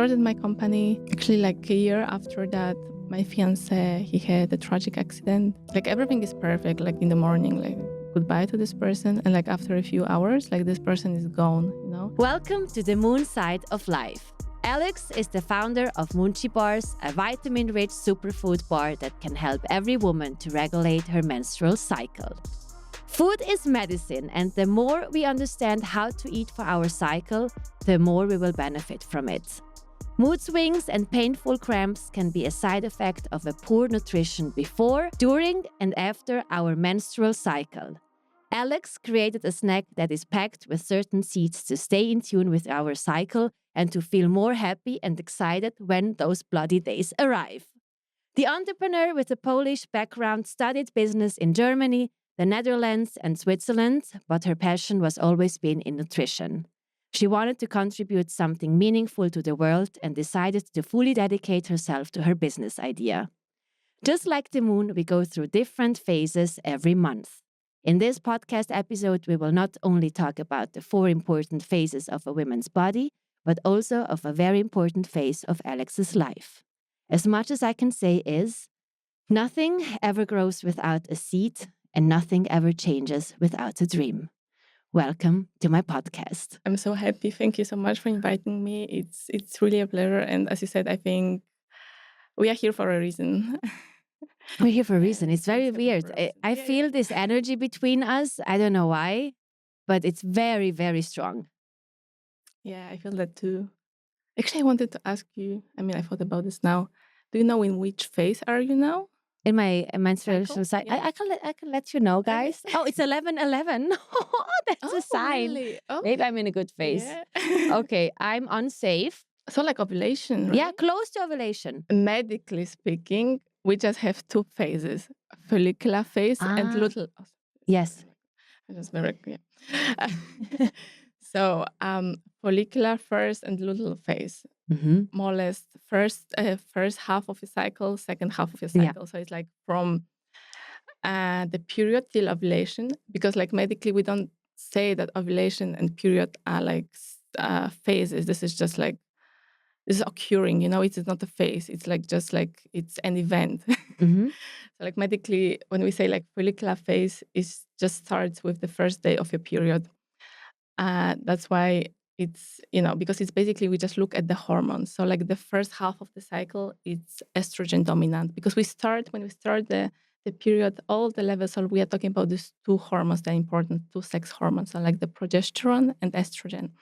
started my company. Actually, like a year after that, my fiance, he had a tragic accident. Like everything is perfect. Like in the morning, like goodbye to this person. And like after a few hours, like this person is gone, you know? Welcome to the moon side of life. Alex is the founder of MOONCHY BARS, a vitamin-rich superfood bar that can help every woman to regulate her menstrual cycle. Food is medicine, and the more we understand how to eat for our cycle, the more we will benefit from it. Mood swings and painful cramps can be a side effect of a poor nutrition before, during, and after our menstrual cycle. Alex created a snack that is packed with certain seeds to stay in tune with our cycle and to feel more happy and excited when those bloody days arrive. The entrepreneur with a Polish background studied business in Germany, the Netherlands, and Switzerland, but her passion was always been in nutrition. She wanted to contribute something meaningful to the world and decided to fully dedicate herself to her business idea. Just like the moon, we go through different phases every month. In this podcast episode, we will not only talk about the 4 important phases of a woman's body, but also of a very important phase of Alex's life. As much as I can say is, nothing ever grows without a seed, and nothing ever changes without a dream. Welcome to my podcast. I'm so happy. Thank you so much for inviting me. It's really a pleasure. And as you said, I think we are here for a reason. We're here for a reason. It's very weird. I feel this energy between us. I don't know why, but it's very, very strong. Yeah, I feel that too. Actually, I wanted to ask you, I thought about this now. Do you know in which phase are you now? In my menstrual cycle, Yeah. I can let you know, guys. Oh, it's 11:11. That's a sign. Really? Okay. Maybe I'm in a good phase. Yeah. Okay, I'm unsafe. So like ovulation, right? Yeah, close to ovulation. Medically speaking, we just have 2 phases, follicular phase and luteal. Yes. I just very So follicular first and luteal phase. More or less first half of your cycle, second half of your cycle. So it's like from the period till ovulation, because like medically we don't say that ovulation and period are like phases. This is just like this is occurring, it is not a phase. It's like just like it's an event. So like medically, when we say like follicular phase, it just starts with the first day of your period. That's why it's, because it's basically we just look at the hormones. So like the first half of the cycle, it's estrogen dominant, because when we start the period, all the levels, so we are talking about these 2 hormones that are important, 2 sex hormones, so like the progesterone and estrogen.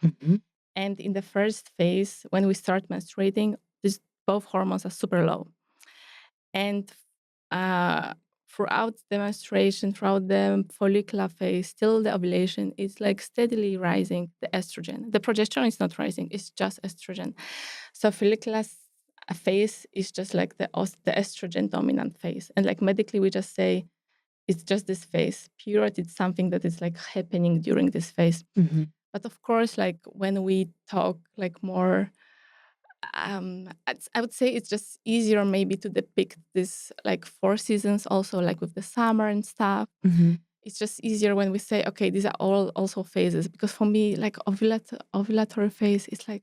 And in the first phase, when we start menstruating, these both hormones are super low. And throughout the menstruation, throughout the follicular phase, till the ovulation, it's like steadily rising, the estrogen. The progesterone is not rising, it's just estrogen. So follicular phase is just like the estrogen dominant phase. And like medically, we just say it's just this phase. Period, it's something that is like happening during this phase. But of course, like when we talk like more, I would say it's just easier maybe to depict this like 4 seasons also, like with the summer and stuff. It's just easier when we say, okay, these are all also phases. Because for me, like ovulatory phase is like,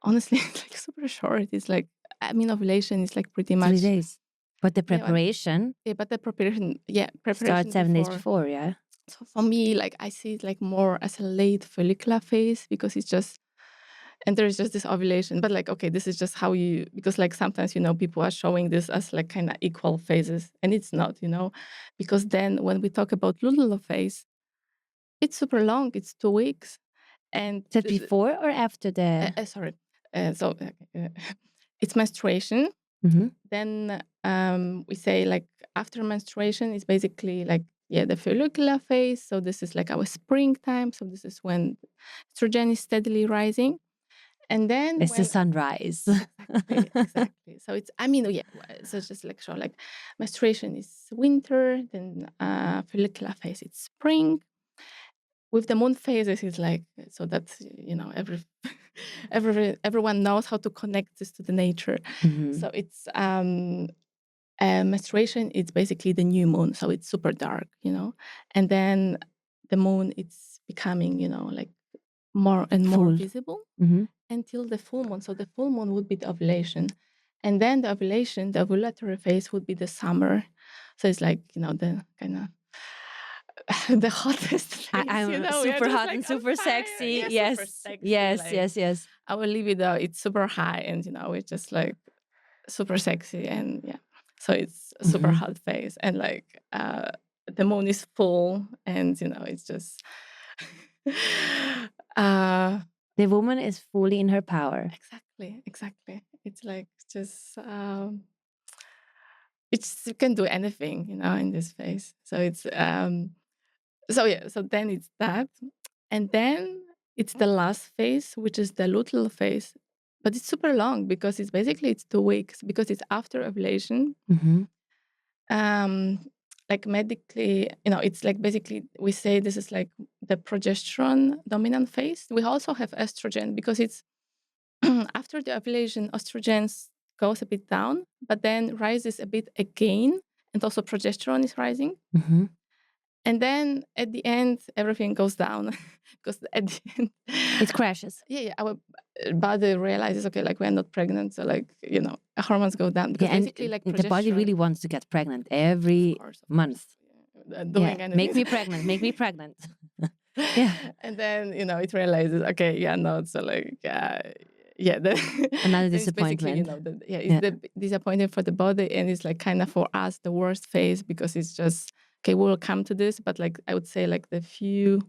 honestly, it's like super short. It's like, ovulation is like pretty much 3 days. But the preparation. But the preparation starts 7 days before, yeah. So for me, like I see it like more as a late follicular phase, because it's just, and there's just this ovulation. But like, okay, this is just how because like sometimes, people are showing this as like kind of equal phases, and it's not, because then when we talk about luteal phase, it's super long. It's 2 weeks. And is that before or after the? Sorry. So it's menstruation. Then we say like after menstruation is basically like, the follicular phase. So this is like our springtime. So this is when estrogen is steadily rising. And then it's the sunrise. Exactly. So it's, so it's just like, so like menstruation is winter, then follicular phase is spring. With the moon phases, it's like, so that's, everyone knows how to connect this to the nature. So it's menstruation, it's basically the new moon. So it's super dark, and then the moon, it's becoming, like more and more Full. visible until the full moon. So the full moon would be the ovulation. And then the ovulation, the ovulatory phase would be the summer. So it's like, the kind of the hottest phase, I'm super hot and super sexy. Yes. Super sexy. Yes. Our libido, it's super high and, it's just like super sexy. And so it's a super hot phase. And like the moon is full and, it's just... the woman is fully in her power. Exactly. It's like just... you can do anything, in this phase. So it's... So then it's that. And then it's the last phase, which is the luteal phase. But it's super long because it's 2 weeks, because it's after ovulation. Like medically, it's like basically we say this is like the progesterone dominant phase. We also have estrogen because it's after the ovulation, estrogen goes a bit down, but then rises a bit again. And also progesterone is rising. And then at the end, everything goes down because at the end... it crashes. Our body realizes, okay, like we're not pregnant. So like, hormones go down. Because basically like the body really wants to get pregnant every month. Doing anything. Make me pregnant. And then, it realizes, okay, so like... another disappointment. It's disappointing for the body, and it's like kind of for us the worst phase, because it's just... Okay, we'll come to this, but like I would say like the few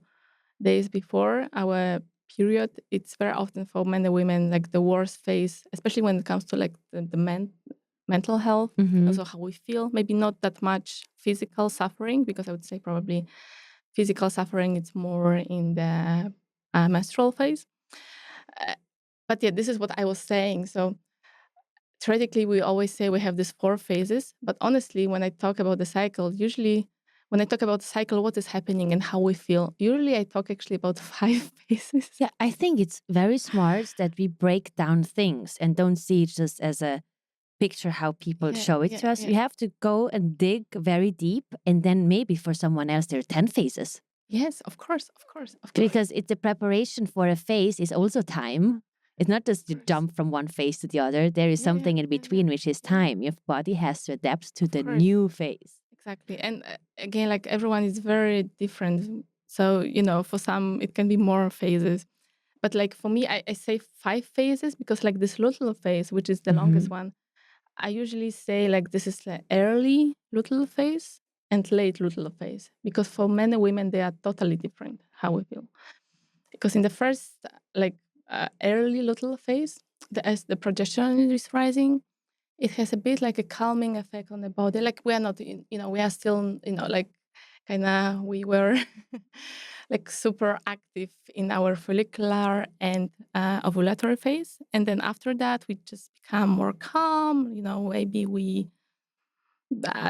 days before our period, it's very often for men and women like the worst phase, especially when it comes to like the mental health, also how we feel. Maybe not that much physical suffering, because I would say probably physical suffering it's more in the menstrual phase. But this is what I was saying. So theoretically, we always say we have these 4 phases, but honestly, when I talk about the cycle, usually when I talk about the cycle, what is happening and how we feel, usually I talk actually about 5 phases. Yeah, I think it's very smart that we break down things and don't see it just as a picture how people show it to us. You have to go and dig very deep, and then maybe for someone else there are 10 phases. Yes, of course. Because the preparation for a phase is also time. It's not just you jump from one phase to the other. There is something in between, which is time. Your body has to adapt to the new phase. Exactly. And again, like everyone is very different. So, for some, it can be more phases. But like for me, I say 5 phases because like this luteal phase, which is the longest one, I usually say like this is the early luteal phase and late luteal phase. Because for men and women, they are totally different, how we feel. Because in the first, like early luteal phase, as the progesterone is rising, it has a bit like a calming effect on the body. Like we are not, we are still, like kind of, we were like super active in our follicular and ovulatory phase. And then after that, we just become more calm. Maybe we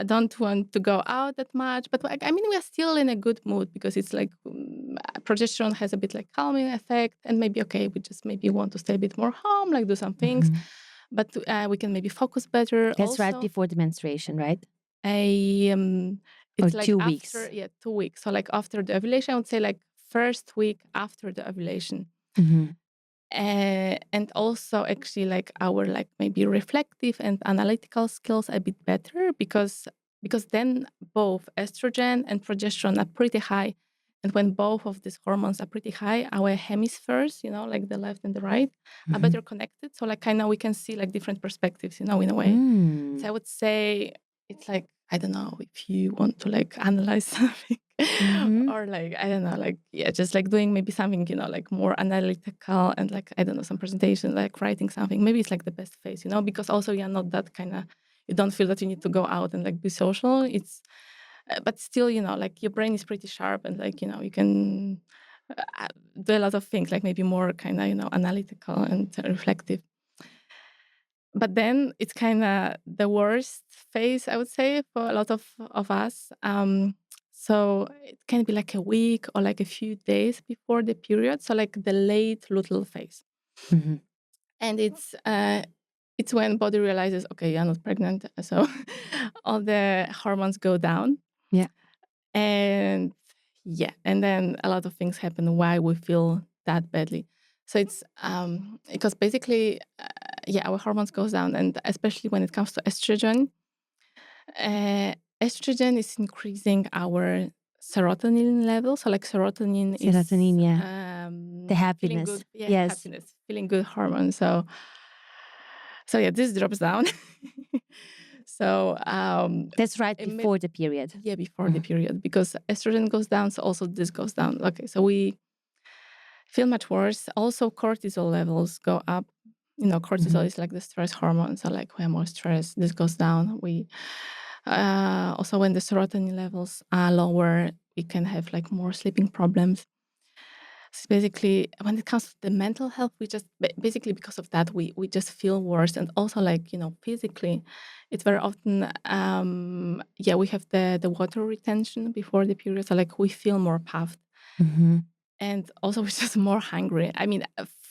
don't want to go out that much. But I mean, we are still in a good mood because it's like progesterone has a bit like calming effect. And maybe, okay, we just maybe want to stay a bit more home, like do some things. But we can maybe focus better. That's also right before the menstruation, right? It's or like 2 after, weeks. 2 weeks. So like after the ovulation, I would say like first week after the ovulation. And also actually like our like maybe reflective and analytical skills a bit better because then both estrogen and progesterone are pretty high. And when both of these hormones are pretty high, our hemispheres, like the left and the right, are better connected. So like kind of we can see like different perspectives, in a way. So I would say it's like, I don't know, if you want to like analyze something or like, I don't know, like, just like doing maybe something, like more analytical and like, I don't know, some presentation, like writing something, maybe it's like the best phase, because also you're not that kind of, you don't feel that you need to go out and like be social. It's, but still, like your brain is pretty sharp and like, you can do a lot of things, like maybe more kind of, analytical and reflective. But then it's kind of the worst phase, I would say, for a lot of us. So it can be like a week or like a few days before the period. So like the late luteal phase. And it's when body realizes, okay, you're not pregnant. So all the hormones go down. And then a lot of things happen why we feel that badly. So it's because basically, our hormones goes down, and especially when it comes to estrogen, estrogen is increasing our serotonin level. So like serotonin, is The feeling happiness. good. Yeah, Yes. happiness, feeling good hormone. So this drops down. So that's right before the period. Yeah, before the period, because estrogen goes down, so also this goes down. Okay, so we feel much worse. Also, cortisol levels go up. Cortisol is like the stress hormone. So like we have more stress, this goes down. We also, when the serotonin levels are lower, we can have like more sleeping problems. So basically, when it comes to the mental health, we just basically, because of that, we just feel worse. And also like, physically, it's very often, we have the water retention before the period. So like we feel more puffed. And also we're just more hungry. I mean,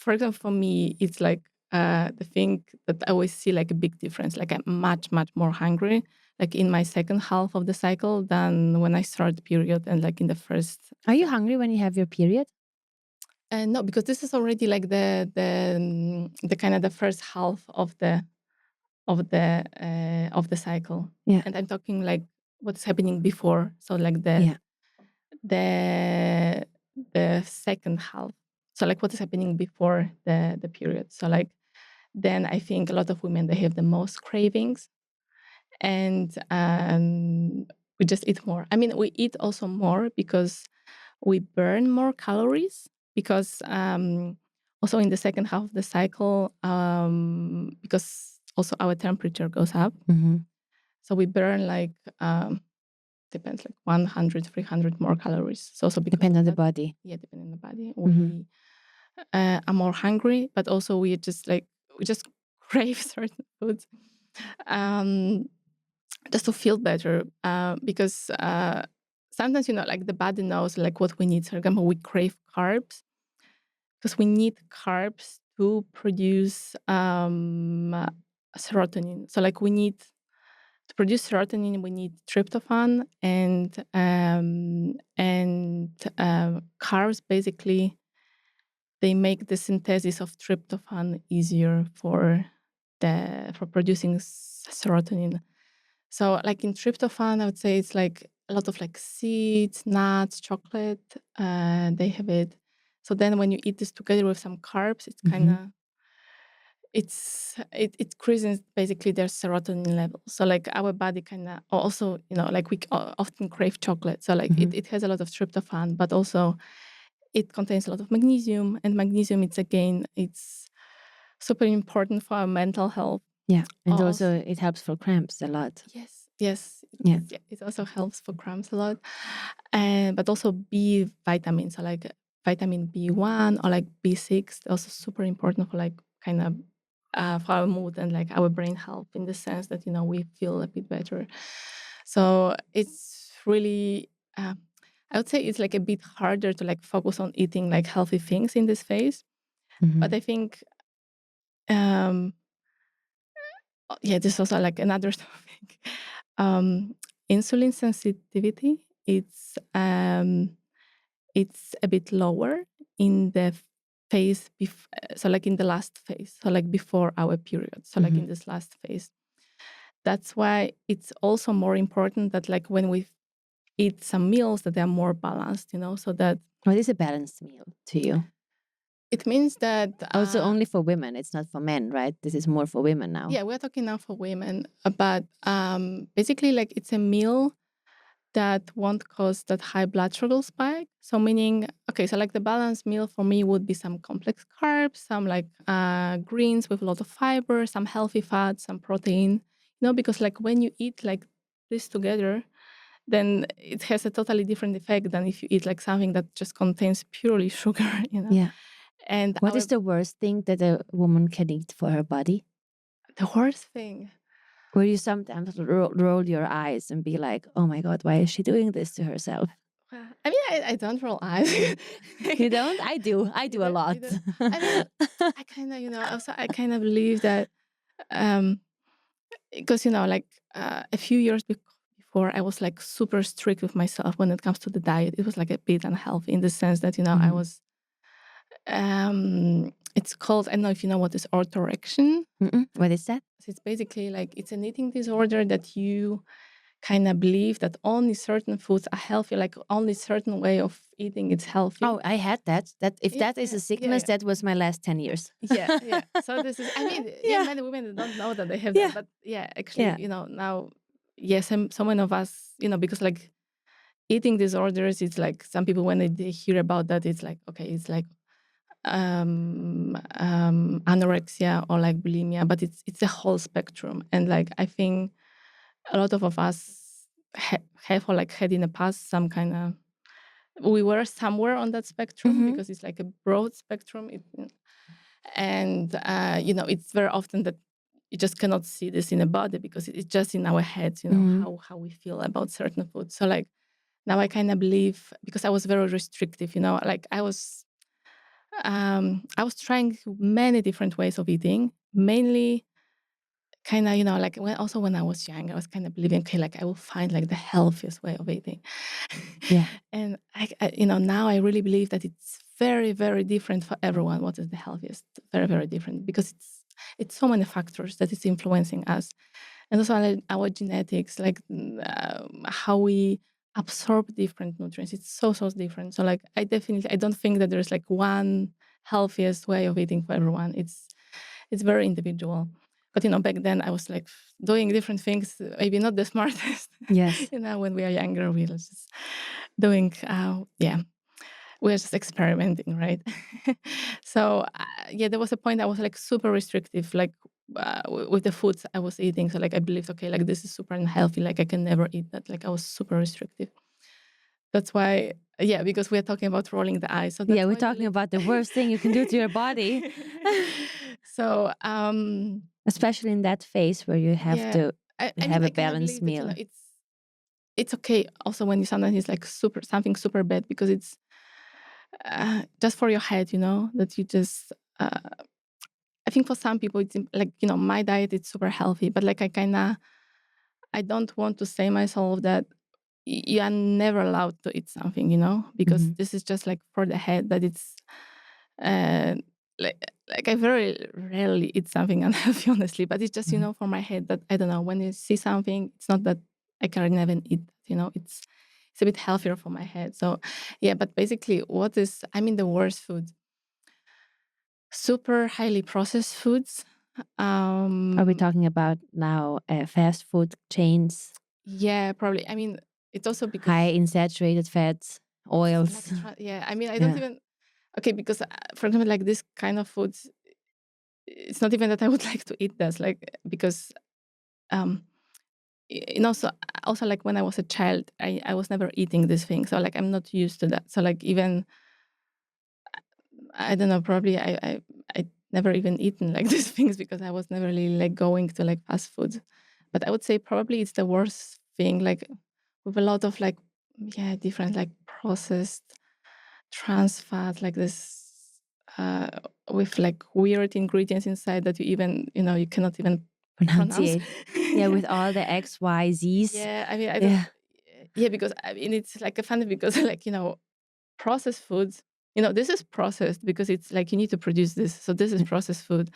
for example, for me, it's like the thing that I always see like a big difference. Like I'm much, much more hungry, like in my second half of the cycle than when I start the period and like in the first. Are you hungry when you have your period? No, because this is already like the kind of the first half of the cycle. Yeah. And I'm talking like what's happening before. So like the second half. So like what is happening before the period. So like then I think a lot of women, they have the most cravings, and we just eat more. I mean, we eat also more because we burn more calories, because also in the second half of the cycle, because also our temperature goes up. So we burn like depends, like 100, 300 more calories. So also depends on the body. Yeah, depending on the body. We are more hungry, but also we just crave certain foods just to feel better. Because sometimes, like the body knows like what we need. For example, we crave carbs because we need carbs to produce serotonin. So like we need to produce serotonin, we need tryptophan, and carbs basically, they make the synthesis of tryptophan easier for producing serotonin. So like in tryptophan, I would say it's like a lot of like seeds, nuts, chocolate, they have it. So then when you eat this together with some carbs, it's kind of it increases basically their serotonin level. So like our body kind of also, like we often crave chocolate. So like it has a lot of tryptophan, but also it contains a lot of magnesium, and magnesium, it's super important for our mental health. Yeah, and also it helps for cramps a lot. Yes. Yeah. It also helps for cramps a lot. But also B vitamins, so like vitamin B1 or like B6, also super important for like kind of for our mood and like our brain health, in the sense that, we feel a bit better. So it's really, I would say it's like a bit harder to like focus on eating like healthy things in this phase. But I think, this is also like another topic. Insulin sensitivity, it's a bit lower in the phase, so like in the last phase, so like before our period, so like in this last phase. That's why it's also more important that like when we eat some meals, that they're more balanced, so that. What is a balanced meal to you? It means that also only for women. It's not for men, right? This is more for women now. Yeah, we're talking now for women, but basically, like it's a meal that won't cause that high blood sugar spike. So meaning, okay, so like the balanced meal for me would be some complex carbs, some like greens with a lot of fiber, some healthy fats, some protein. Because like when you eat like this together, then it has a totally different effect than if you eat like something that just contains purely sugar. Yeah. And what is the worst thing that a woman can eat for her body? The worst thing? Where you sometimes roll your eyes and be like, oh my God, why is she doing this to herself? I mean, I don't roll eyes. You don't? I do. I do a lot. I mean, I kind of, also I kind of believe that, because, like a few years before, I was like super strict with myself when it comes to the diet. It was like a bit unhealthy in the sense that, I was It's called, I don't know if you know what is orthorexia. What is that? So it's basically like it's an eating disorder that you kind of believe that only certain foods are healthy, like only certain way of eating is healthy. Oh, I had that. If that is a sickness, that was my last 10 years. Yeah. So this is, I mean, many women don't know that they have that, but actually, now, yes, so many of us, because like eating disorders, it's like some people when they hear about that, it's like, okay, it's like anorexia or like bulimia, but it's a whole spectrum. And like I think a lot of us have or like had in the past some kind of, we were somewhere on that spectrum because it's like a broad spectrum. And it's very often that you just cannot see this in the body because it's just in our heads, how we feel about certain foods. So like now I kind of believe, because I was very restrictive, like I was trying many different ways of eating, mainly kind of, like when I was young, I was kind of believing, okay, like I will find like the healthiest way of eating. Yeah. And now I really believe that it's very, very different for everyone. What is the healthiest? Very, very different, because it's so many factors that is influencing us. And also like our genetics, like how we absorb different nutrients. It's so different. So like I don't think that there's like one healthiest way of eating for everyone. It's very individual. But back then I was like doing different things, maybe not the smartest. Yes. When we are younger, we were just doing, we were just experimenting, right? So there was a point I was like super restrictive, like with the foods I was eating. So like I believed, okay, like this is super unhealthy, like I can never eat that. Like I was super restrictive. That's why, because we're talking about rolling the eyes. So that's we're talking about the worst thing you can do to your body. So especially in that phase where you have to have a balanced meal. That, it's okay also when sometimes it's like something super bad, because it's just for your head, that you just I think for some people it's like, my diet is super healthy, but like I don't want to say myself that you are never allowed to eat something, because this is just like for the head, that it's like I very rarely eat something unhealthy, honestly, but it's just, for my head, that I don't know, when you see something, it's not that I can never eat, it's a bit healthier for my head. So but basically the worst food, super highly processed foods. Are we talking about now fast food chains? Yeah, probably. It's also because high in saturated fats, oils. I don't even. Okay, because for example, like this kind of foods, it's not even that I would like to eat this, like, because so also like when I was a child, I was never eating this thing, so like I'm not used to that. So like even I don't know, probably I never even eaten like these things, because I was never really like going to like fast food. But I would say probably it's the worst thing, like with a lot of like different like processed trans fat, like this with like weird ingredients inside that you even you cannot even pronounce. With all the X, Y, Z's. I don't, because it's like a funny, because like processed foods, this is processed because it's like you need to produce this, so this is processed food.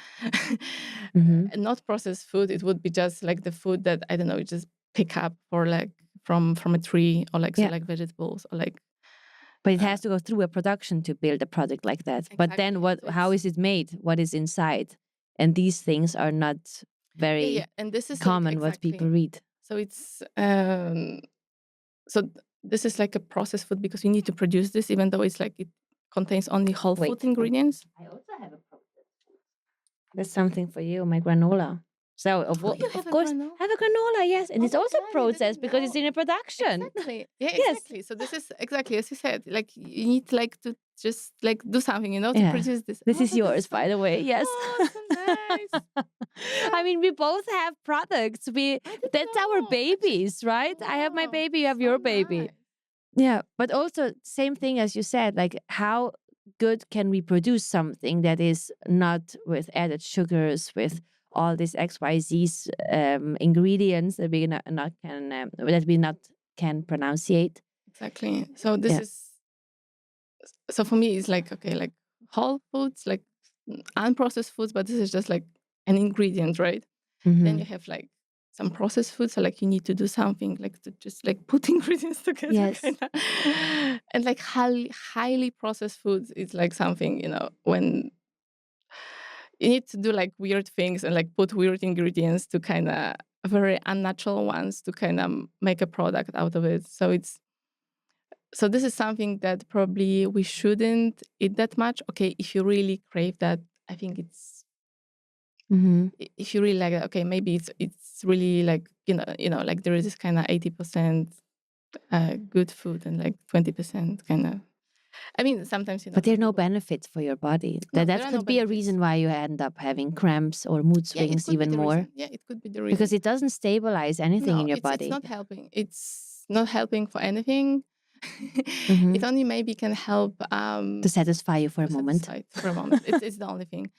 And not processed food, it would be just like the food that I don't know, you just pick up or like from a tree, or like so like vegetables, or like. But it has to go through a production to build a product like that. Exactly. But then how is it made? What is inside? And these things are not very and this is common what people read. So it's so this is like a processed food because you need to produce this, even though it's like it contains only whole food ingredients. I also have a processed food. That's something for you, my granola. So of course, have a granola, yes, and it's also processed because it's in a production. Exactly, exactly. So this is exactly as you said. Like you need like to just like do something, to produce this. This is yours, by the way. Yes. Oh, so nice. I mean, we both have products. That's our babies, right? I have my baby, you have your baby. Yeah, but also same thing as you said. Like, how good can we produce something that is not with added sugars, with all these XYZ ingredients that we not can pronunciate. Exactly. So this is. So for me, it's like, okay, like whole foods, like unprocessed foods, but this is just like an ingredient, right? Then you have like some processed foods, so like you need to do something like to just like put ingredients together. Yes. Kinda. And like highly processed foods is like something, when you need to do like weird things and like put weird ingredients to kind of very unnatural ones to kind of make a product out of it. So this is something that probably we shouldn't eat that much. Okay, if you really crave that, I think it's if you really like it, okay, maybe it's really like like there is this kind of 80% good food and like 20% kind of. I mean, sometimes But there are no benefits for your body. No, that could be a reason why you end up having cramps or mood swings even more. Yeah, it could be the reason. Because it doesn't stabilize anything in your body. It's not helping. It's not helping for anything. It only maybe can help to satisfy you for a moment. It's the only thing.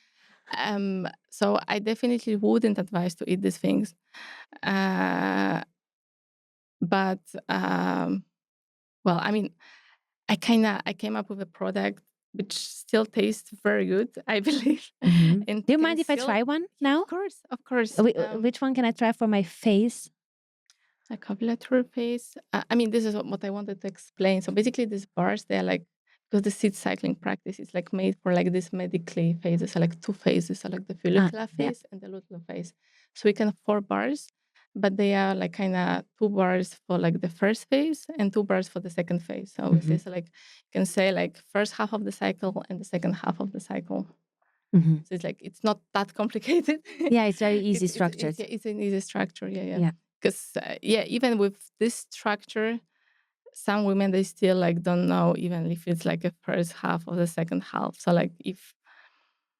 So I definitely wouldn't advise to eat these things. But well, I mean, I came up with a product which still tastes very good, I believe. And do you mind if I try one now? Of course. Which one can I try for my face? A copulatory phase. I mean, this is what I wanted to explain. So basically, these bars, they're like, because the seed cycling practice is like made for like this medically phases, so like 2 phases, so like the follicular phase and the luteal phase. So we can have 4 bars, but they are like kind of 2 bars for like the first phase and 2 bars for the second phase. So we say, so like you can say like first half of the cycle and the second half of the cycle. So it's like it's not that complicated. Yeah, it's very easy structured. It's an easy structure. Yeah. Because even with this structure, some women they still like don't know even if it's like a first half or the second half. So like if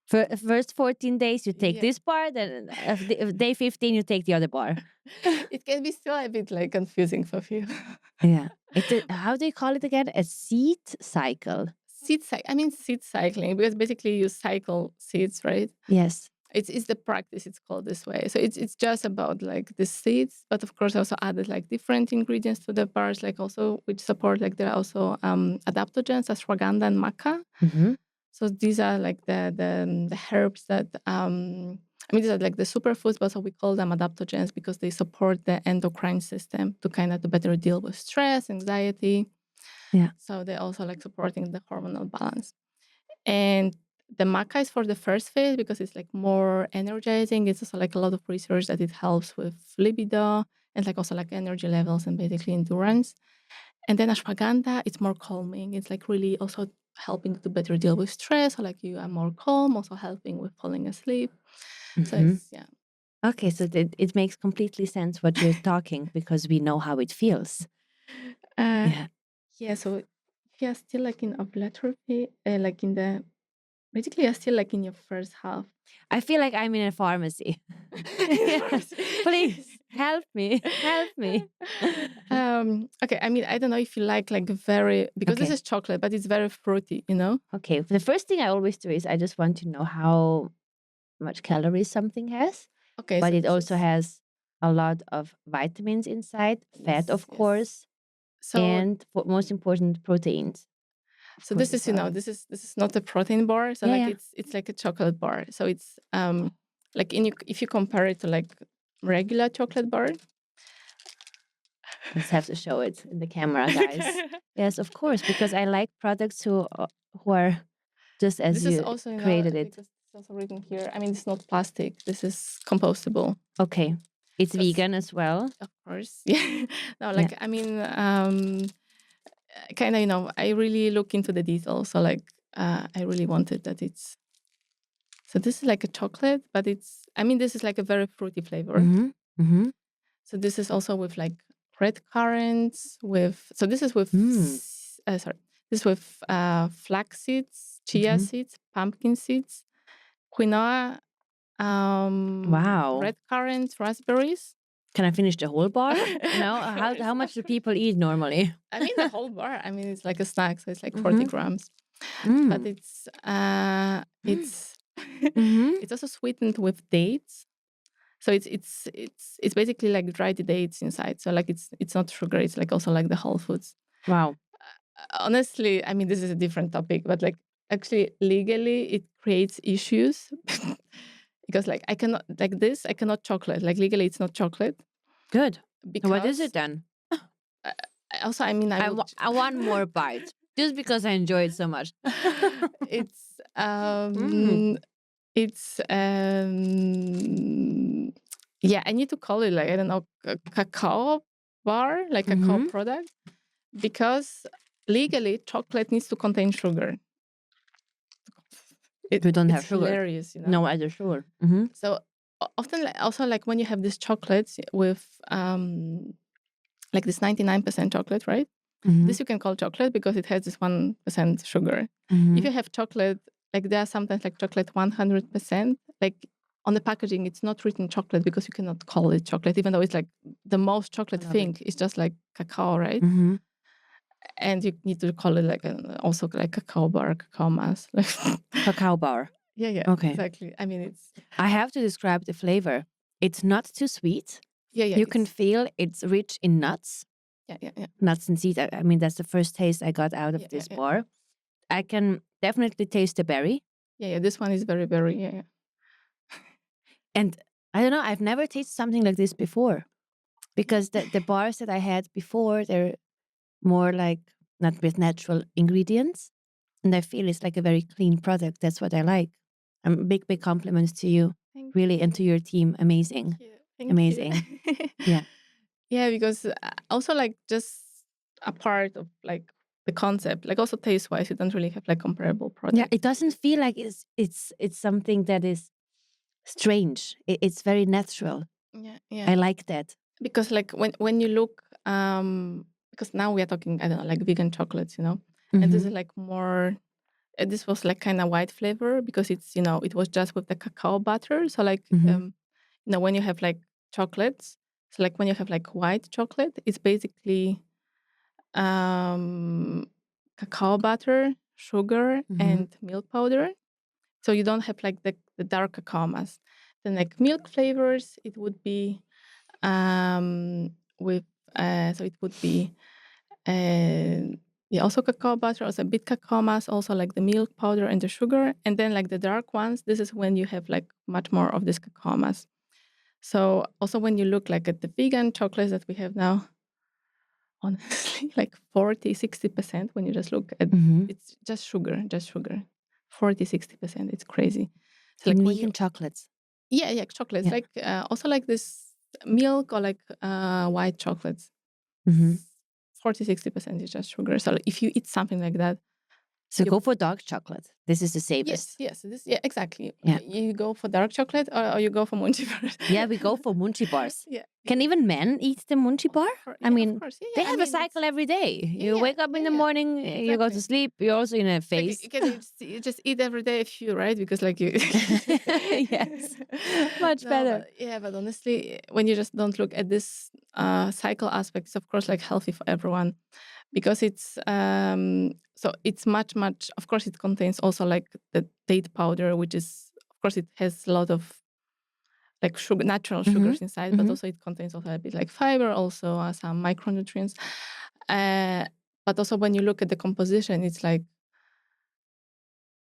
for first 14 days you take this bar, then day 15 you take the other bar. It can be still a bit like confusing for you. Yeah. How do you call it again? A seed cycle. Seed cycling, because basically you cycle seeds, right? Yes. It's the practice, it's called this way. So it's just about like the seeds, but of course also added like different ingredients to the bars, like also which support, like there are also adaptogens, ashwagandha and maca. So these are like the herbs that these are like the superfoods, but also we call them adaptogens because they support the endocrine system to kind of to better deal with stress, anxiety. Yeah. So they're also like supporting the hormonal balance. And the maca is for the first phase because it's like more energizing. It's also like a lot of research that it helps with libido and like also like energy levels and basically endurance. And then ashwagandha, it's more calming. It's like really also helping to better deal with stress. So like you are more calm, also helping with falling asleep. So it's, yeah. Okay, so it makes completely sense what you're talking because we know how it feels. Yeah, so if you're still like in ovulatory, like in the basically, you're still like in your first half. I feel like I'm in a pharmacy. Please help me. Help me. Okay, I mean, I don't know if you like very, because this is chocolate, but it's very fruity, Okay, the first thing I always do is I just want to know how much calories something has. Okay, but so it also has a lot of vitamins inside, fat, of course, and most important, proteins. So this is, this is not a protein bar. So it's like a chocolate bar. So it's like if you compare it to like regular chocolate bar. Let's have to show it in the camera, guys. Yes, of course, because I like products who are just as this you is also, created it. It's also written here. I mean, it's not plastic. This is compostable. Okay, it's vegan as well. Of course, yeah. No, like I mean, kind of, I really look into the details. So like, I really wanted that it's. So this is like a chocolate, but this is like a very fruity flavor. So this is also with like red currants so this is with this is with flax seeds, chia seeds, pumpkin seeds, quinoa, red currants, raspberries. Can I finish the whole bar? How much do people eat normally? I mean the whole bar. I mean it's like a snack, so it's like 40 grams. But it's it's also sweetened with dates. So it's basically like dried dates inside. So like it's not sugar. It's like also like the whole foods. Wow. Honestly, I mean this is a different topic, but like actually legally it creates issues because like I cannot like this. I cannot chocolate. Like legally, it's not chocolate. Good. Because What is it then? Also, I mean, I want more bites just because I enjoy it so much. it's yeah, I need to call it like, I don't know, cacao bar, like cacao product, because legally chocolate needs to contain sugar. We don't have sugar. Hilarious, you know. No other sugar. So often, also like when you have these chocolates with like this 99% chocolate, right? This you can call chocolate because it has this 1% sugar. If you have chocolate, like there are sometimes like chocolate 100%, like on the packaging, it's not written chocolate because you cannot call it chocolate, even though it's like the most chocolate thing. It's just like cacao, right? And you need to call it like also like cacao bar, cacao mass. Like cacao bar. Yeah. Okay. Exactly. I mean, I have to describe the flavor. It's not too sweet. Yeah. You can feel it's rich in nuts. Yeah. Nuts and seeds. I mean, that's the first taste I got out of this bar. I can definitely taste the berry. Yeah. This one is very berry. Yeah. And I don't know, I've never tasted something like this before, because the bars that I had before, they're more like not with natural ingredients. And I feel it's like a very clean product. That's what I like. Big compliments to you. Really, and to your team. Amazing. Amazing. Yeah. Yeah, because also like just a part of like the concept, like also taste wise, you don't really have like comparable products. Yeah, it doesn't feel like it's something that is strange. It's very natural. Yeah. I like that. Because like when you look, because now we are talking, I don't know, like vegan chocolates, you know, and this is like more. This was like kind of white flavor because it's, you know, it was just with the cacao butter. So like, you know, when you have like chocolates, so like when you have like white chocolate, it's basically cacao butter, sugar, and milk powder. So you don't have like the dark cacao mass. Then like milk flavors, it would be with so it would be also cacao butter, also a bit cacao mass, also like the milk powder and the sugar. And then like the dark ones, this is when you have like much more of this cacao mass. So also when you look like at the vegan chocolates that we have now, honestly, like 40-60% when you just look at it's just sugar. 40-60%. It's crazy. So like vegan chocolates. Yeah, chocolates. Yeah. Like also like this milk or like white chocolates. 40-60% is just sugar. So if you eat something like that, so go for dark chocolate. This is the safest. Yes. Exactly. Yeah. You go for dark chocolate or you go for Moonchy bars. Yeah, we go for Moonchy bars. Yeah. Can even men eat the Moonchy bar? I mean, of course. They have a cycle every day. You wake up in the morning, exactly. You go to sleep. You're also in a phase. Like you just eat every day a few, right? Because like you. Yes, much better. But honestly, when you just don't look at this cycle aspects, of course, like healthy for everyone. Because it's so it's much, of course it contains also like the date powder, which is, of course, it has a lot of like sugar, natural sugars inside, but also it contains also a bit like fiber, also some micronutrients. But also when you look at the composition, it's like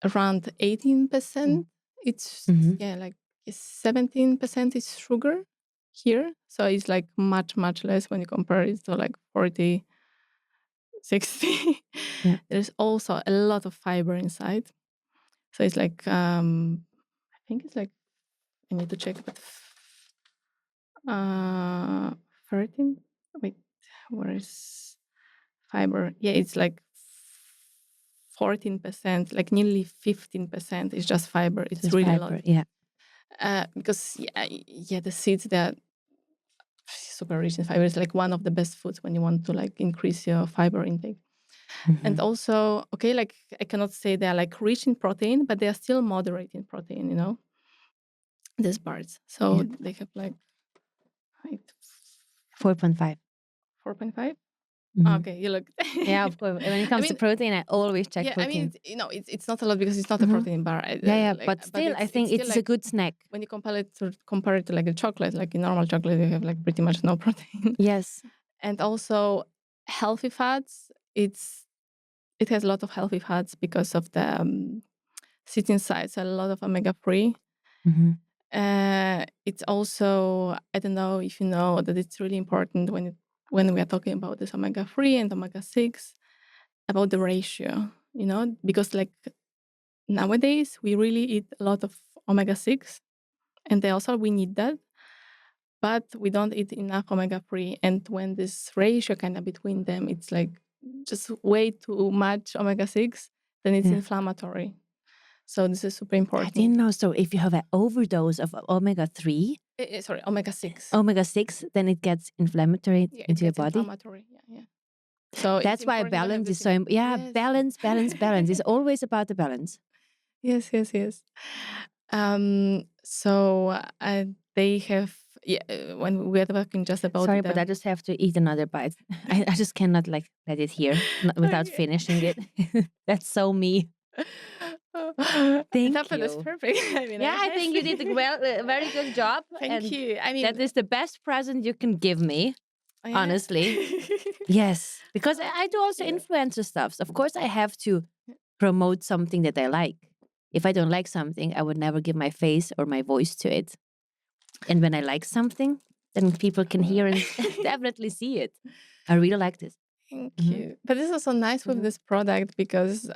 around 18%. It's like 17% is sugar here. So it's like much less when you compare it to like 40, 60. Yeah. There's also a lot of fiber inside. So it's like, I think it's like, I need to check, but 13? Wait, where is fiber? Yeah, it's like 14%, like nearly 15% is just fiber. It's really fiber, a lot. Yeah. Because, the seeds, they're super rich in fiber. It's like one of the best foods when you want to like increase your fiber intake. And also, okay, like I cannot say they're like rich in protein, but they are still moderate in protein, you know, these bars. So they have like 4.5. 4.5? Okay, you look. Yeah, of course. When it comes to protein, I always check protein. I mean, it's not a lot because it's not a protein bar. But still, I think it's like, a good snack. When you compare it to like a chocolate, like in normal chocolate, you have like pretty much no protein. Yes. And also healthy fats, it's it has a lot of healthy fats because of the sit inside, so a lot of omega-3. It's also, I don't know if you know that it's really important when we are talking about this omega-3 and omega-6 about the ratio, because like nowadays we really eat a lot of omega-6, and we need that, but we don't eat enough omega-3. And when this ratio kind of between them, it's like just way too much omega-6, then it's inflammatory. So this is super important. I didn't know. So if you have an overdose of omega-3, omega-6, then it gets inflammatory into your body. Inflammatory, yeah. So that's why balance is so important. Yeah, yes. balance. It's always about the balance. Yes. So they have, when we are talking just about. Sorry, but I just have to eat another bite. I just cannot let it here without finishing it. That's so me. Thank you. That's perfect. I think you did a very good job. Thank you. That is the best present you can give me. Honestly. Yes. Because I do also influencer stuff. So of course, I have to promote something that I like. If I don't like something, I would never give my face or my voice to it. And when I like something, then people can hear and definitely see it. I really like this. Thank you. But this is also nice with this product because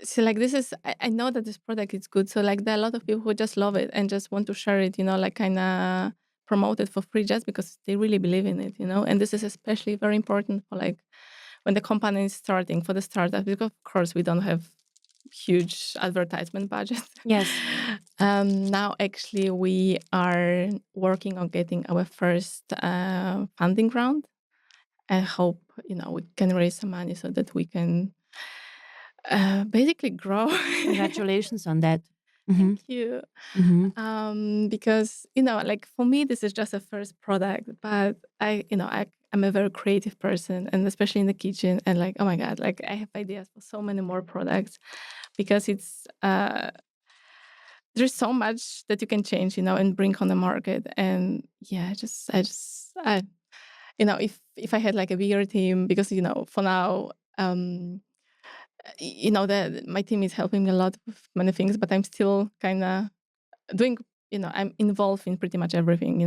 so like this is, I know that this product is good. So like there are a lot of people who just love it and just want to share it, like kind of promote it for free just because they really believe in it, And this is especially very important for like when the company is starting, for the startup, because of course we don't have huge advertisement budget. Yes. Now actually we are working on getting our first funding round. I hope, we can raise some money so that we can basically grow. Congratulations on that. Thank you. Because, like for me, this is just a first product, but I'm a very creative person, and especially in the kitchen, and like, oh my God, like I have ideas for so many more products because it's, there's so much that you can change, and bring on the market. And yeah, if I had like a bigger team, because, for now, my team is helping me a lot with many things, but I'm still kind of doing, I'm involved in pretty much everything,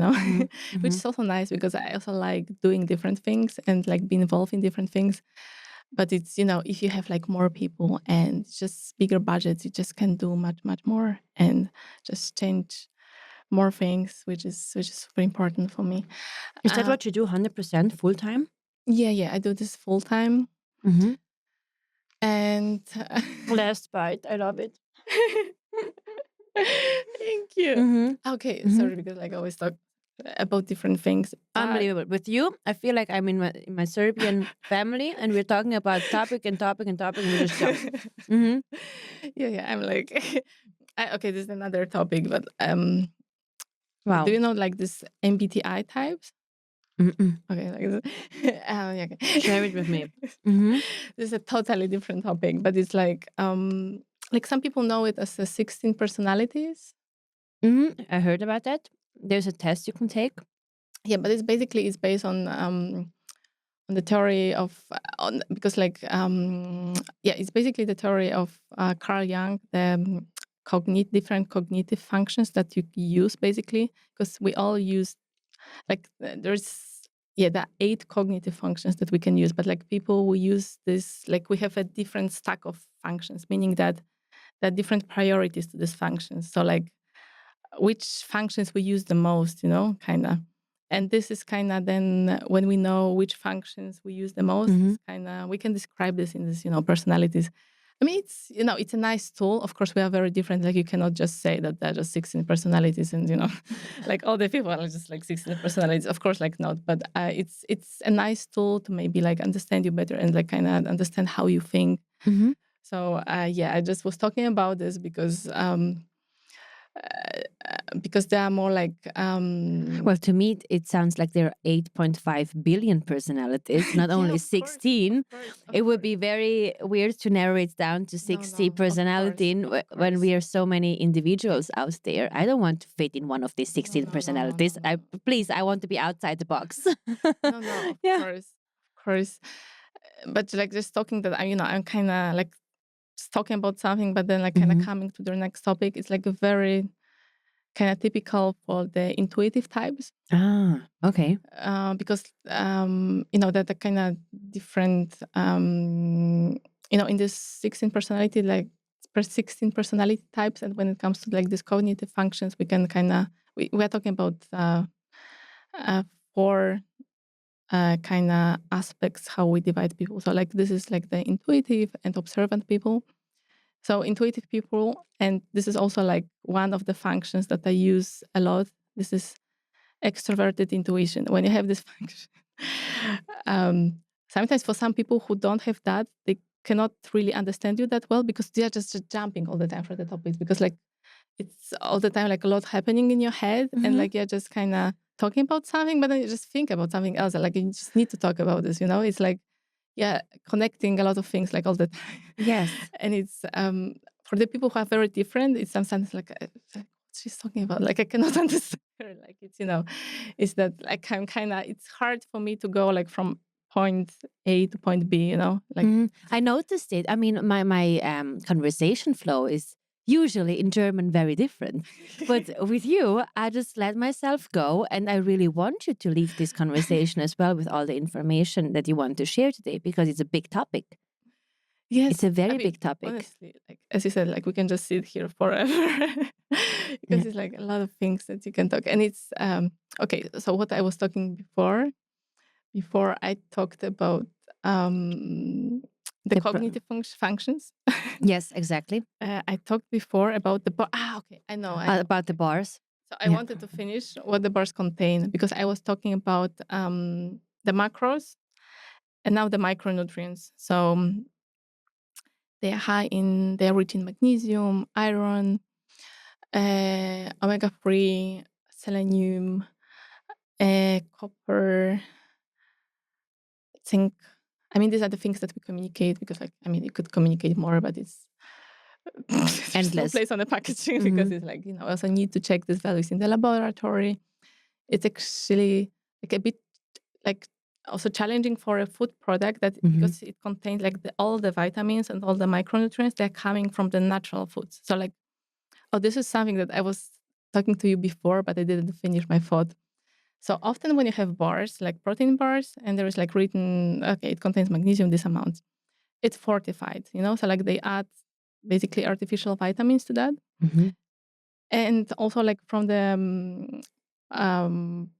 which is also nice because I also like doing different things and like being involved in different things. But it's, if you have like more people and just bigger budgets, you just can do much, much more and just change more things, which is super important for me. Is that what you do 100% full time? Yeah, I do this full time. And last bite, I love it. Thank you. Okay, sorry, because like I always talk about different things. Unbelievable. With you, I feel like I'm in my Serbian family, and we're talking about topic, and we just jump. Yeah, I'm like, okay, this is another topic, but wow. Do you know like this MBTI types? Okay, like okay. Share it with me. This is a totally different topic, but it's like some people know it as 16 personalities. I heard about that. There's a test you can take. Yeah, but it's based on the theory of because like it's basically the theory of Carl Jung, the different cognitive functions that you use basically, because we all use like there's there are 8 cognitive functions that we can use, but like people we use this, like we have a different stack of functions, meaning that there are different priorities to these functions. So like which functions we use the most, kind of. And this is kind of then when we know which functions we use the most, it's kind of, we can describe this in this, personalities. I mean, it's, it's a nice tool. Of course, we are very different. Like you cannot just say that there are just 16 personalities and, like all the people are just like 16 personalities. Of course, like not, but it's a nice tool to maybe like understand you better and like kind of understand how you think. So I just was talking about this because there are more like well, to me it sounds like there are 8.5 billion personalities, not only 16. It would be very weird to narrow it down to 60 personalities when we are so many individuals out there. I don't want to fit in one of these 16 personalities. Please, I want to be outside the box. Of course. but like just talking that I'm kind of like just talking about something, but then like kind of coming to the next topic. It's like a very kind of typical for the intuitive types. Okay. Because that the kind of different in this 16 personality, like per 16 personality types, and when it comes to like these cognitive functions, we can kind of we are talking about 4 kind of aspects how we divide people. So like this is like the intuitive and observant people. So intuitive people, and this is also like one of the functions that I use a lot. This is extroverted intuition. When you have this function, sometimes for some people who don't have that, they cannot really understand you that well because they are just jumping all the time for the topics because like it's all the time like a lot happening in your head and like you're just kind of talking about something, but then you just think about something else. Like you just need to talk about this, It's like, connecting a lot of things like all the time. Yes. And it's for the people who are very different, it's sometimes like what she's talking about. Like I cannot understand her. Like it's it's that like I'm kind of it's hard for me to go like from point A to point B. Like I noticed it. I mean, my conversation flow is usually in German very different, but with you, I just let myself go, and I really want you to leave this conversation as well with all the information that you want to share today because it's a big topic. Yes, it's a very big topic. Honestly, like as you said, like we can just sit here forever because it's like a lot of things that you can talk. And it's okay. So what I was talking before I talked about the cognitive functions. Yes, exactly. I talked before about the bar. Okay, I know. About the bars. So I wanted to finish what the bars contain because I was talking about the macros and now the micronutrients. So they are rich in magnesium, iron, omega-3, selenium, copper, zinc. I mean, these are the things that we communicate because, like, I mean, you could communicate more, but it's endless. No place on the packaging because it's like, also need to check these values in the laboratory. It's actually like a bit like also challenging for a food product that because it contains like all the vitamins and all the micronutrients, they're coming from the natural foods. So like, this is something that I was talking to you before, but I didn't finish my thought. So often when you have bars, like protein bars, and there is like written, okay, it contains magnesium, this amount, it's fortified, So like they add basically artificial vitamins to that. And also like from the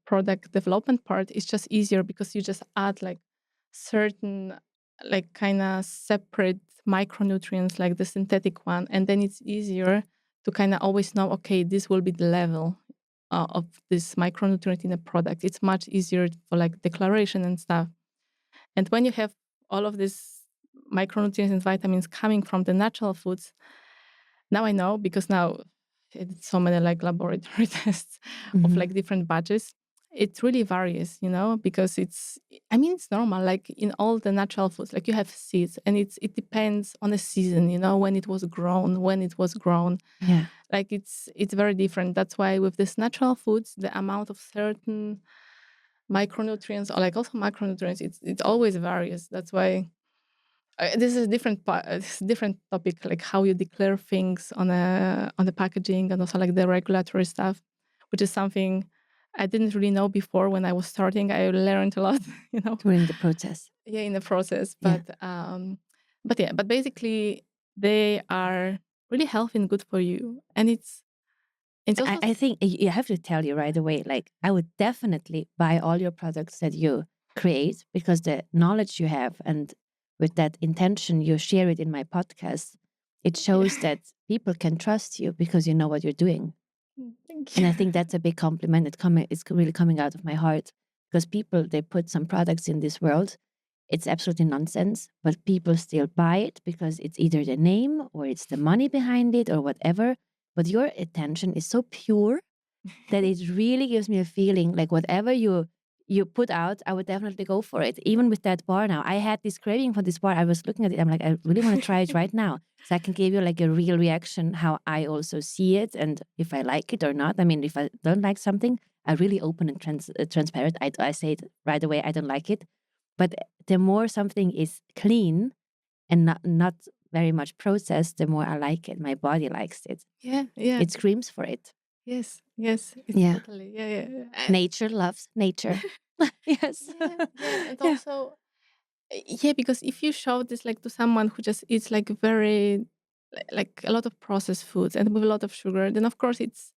product development part, it's just easier because you just add like certain like kind of separate micronutrients like the synthetic one. And then it's easier to kind of always know, okay, this will be the level of this micronutrient in a product. It's much easier for like declaration and stuff. And when you have all of these micronutrients and vitamins coming from the natural foods, now I know because now it's so many like laboratory tests of like different batches. It really varies, because it's normal. Like in all the natural foods, like you have seeds, and it depends on the season, when it was grown. Yeah, like it's very different. That's why with this natural foods, the amount of certain micronutrients or like also macronutrients, it always varies. That's why this is a different topic, like how you declare things on the packaging and also like the regulatory stuff, which is something I didn't really know before when I was starting. I learned a lot, during the process. Yeah, in the process, but basically they are really healthy and good for you, and it's also I think you have to tell you right away, like I would definitely buy all your products that you create because the knowledge you have and with that intention you share it in my podcast, it shows that people can trust you because you know what you're doing. Thank you. And I think that's a big compliment. It's really coming out of my heart because people, they put some products in this world. It's absolutely nonsense, but people still buy it because it's either the name or it's the money behind it or whatever. But your attention is so pure that it really gives me a feeling like whatever you put out, I would definitely go for it. Even with that bar now, I had this craving for this bar. I was looking at it. I'm like, I really want to try it right now. So I can give you like a real reaction, how I also see it and if I like it or not. I mean, if I don't like something, I really open and transparent. I say it right away. I don't like it. But the more something is clean and not very much processed, the more I like it. My body likes it. Yeah, yeah. It screams for it. Yes, it's totally, yeah. Nature loves nature. Yes. Yeah, and also, yeah, because if you show this like to someone who just eats like very, like a lot of processed foods and with a lot of sugar, then of course it's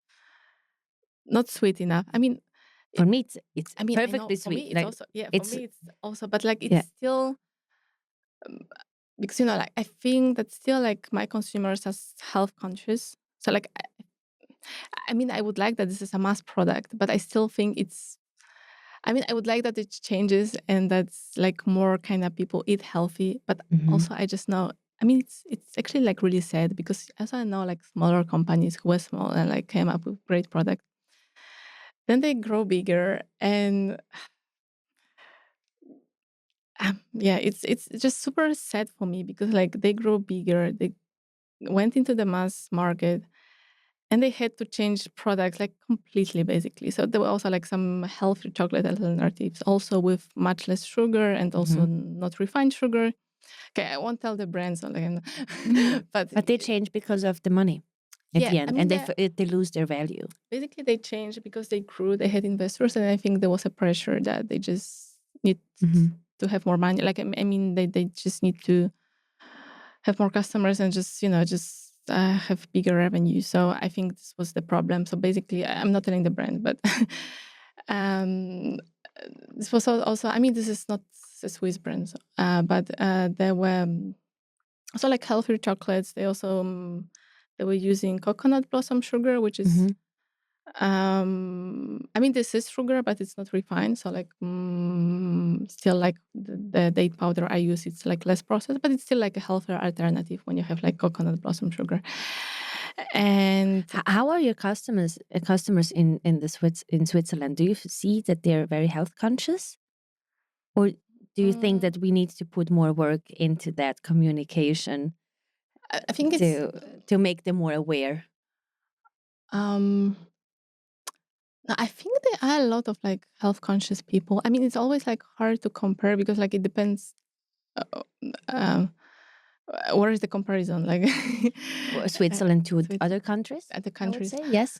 not sweet enough. I mean, for me, it's I know perfectly for me sweet. it's Like, also, yeah, for it's me it's also, but like it's still, because like I think that still like my consumers are health conscious. So like I would like that this is a mass product, but I still think it's, I would like that it changes and that's like more kind of people eat healthy. But also I just know, it's actually like really sad because as I know like smaller companies who were small and like came up with great product, then they grow bigger and yeah, it's just super sad for me because like they grow bigger, they went into the mass market and they had to change products like completely basically. So there were also like some healthy chocolate alternatives also with much less sugar and also not refined sugar. Okay, I won't tell the brands, but they change because of the money at the end, and they lose their value. Basically, they changed because they grew, they had investors, and I think there was a pressure that they just need to have more money. Like they just need to have more customers and just have bigger revenue. So I think this was the problem. So basically, I'm not telling the brand, but this was also. This is not a Swiss brand, but there were also like healthier chocolates. They also they were using coconut blossom sugar, which is this is sugar, but it's not refined. So like still like the date powder I use, it's like less processed, but it's still like a healthier alternative when you have like coconut blossom sugar. And how are your customers in Switzerland? Do you see that they're very health conscious, or do you think that we need to put more work into that communication? I think to make them more aware. I think there are a lot of like health conscious people. It's always like hard to compare because like it depends. Where is the comparison? Like Switzerland to other countries? Other countries, I would say, yes.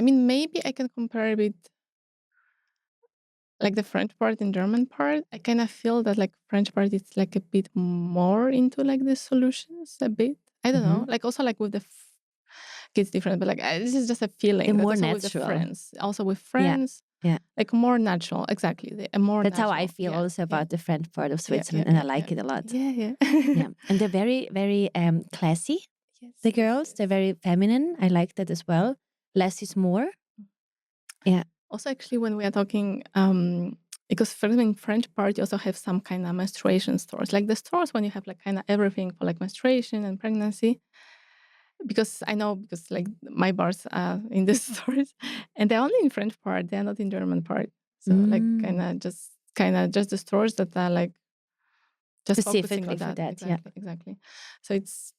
Maybe I can compare a bit like the French part and German part. I kind of feel that like French part is like a bit more into like the solutions a bit. I don't know. Like also like with the kids different, but like this is just a feeling. More also natural. With the friends, also with friends. Yeah. Like more natural. Exactly. More. That's natural. How I feel also about the French part of Switzerland, and I like it a lot. Yeah. And they're very, very classy. Yes, the girls, they're very feminine. I like that as well. Less is more. Yeah. Also, actually, when we are talking, because in French part, you also have some kind of menstruation stores, like the stores when you have like kind of everything for like menstruation and pregnancy. Because I know, because like my bars are in the stores, and they're only in French part, they're not in German part. So like kind of just the stores that are like just focusing on that. Exactly. So it's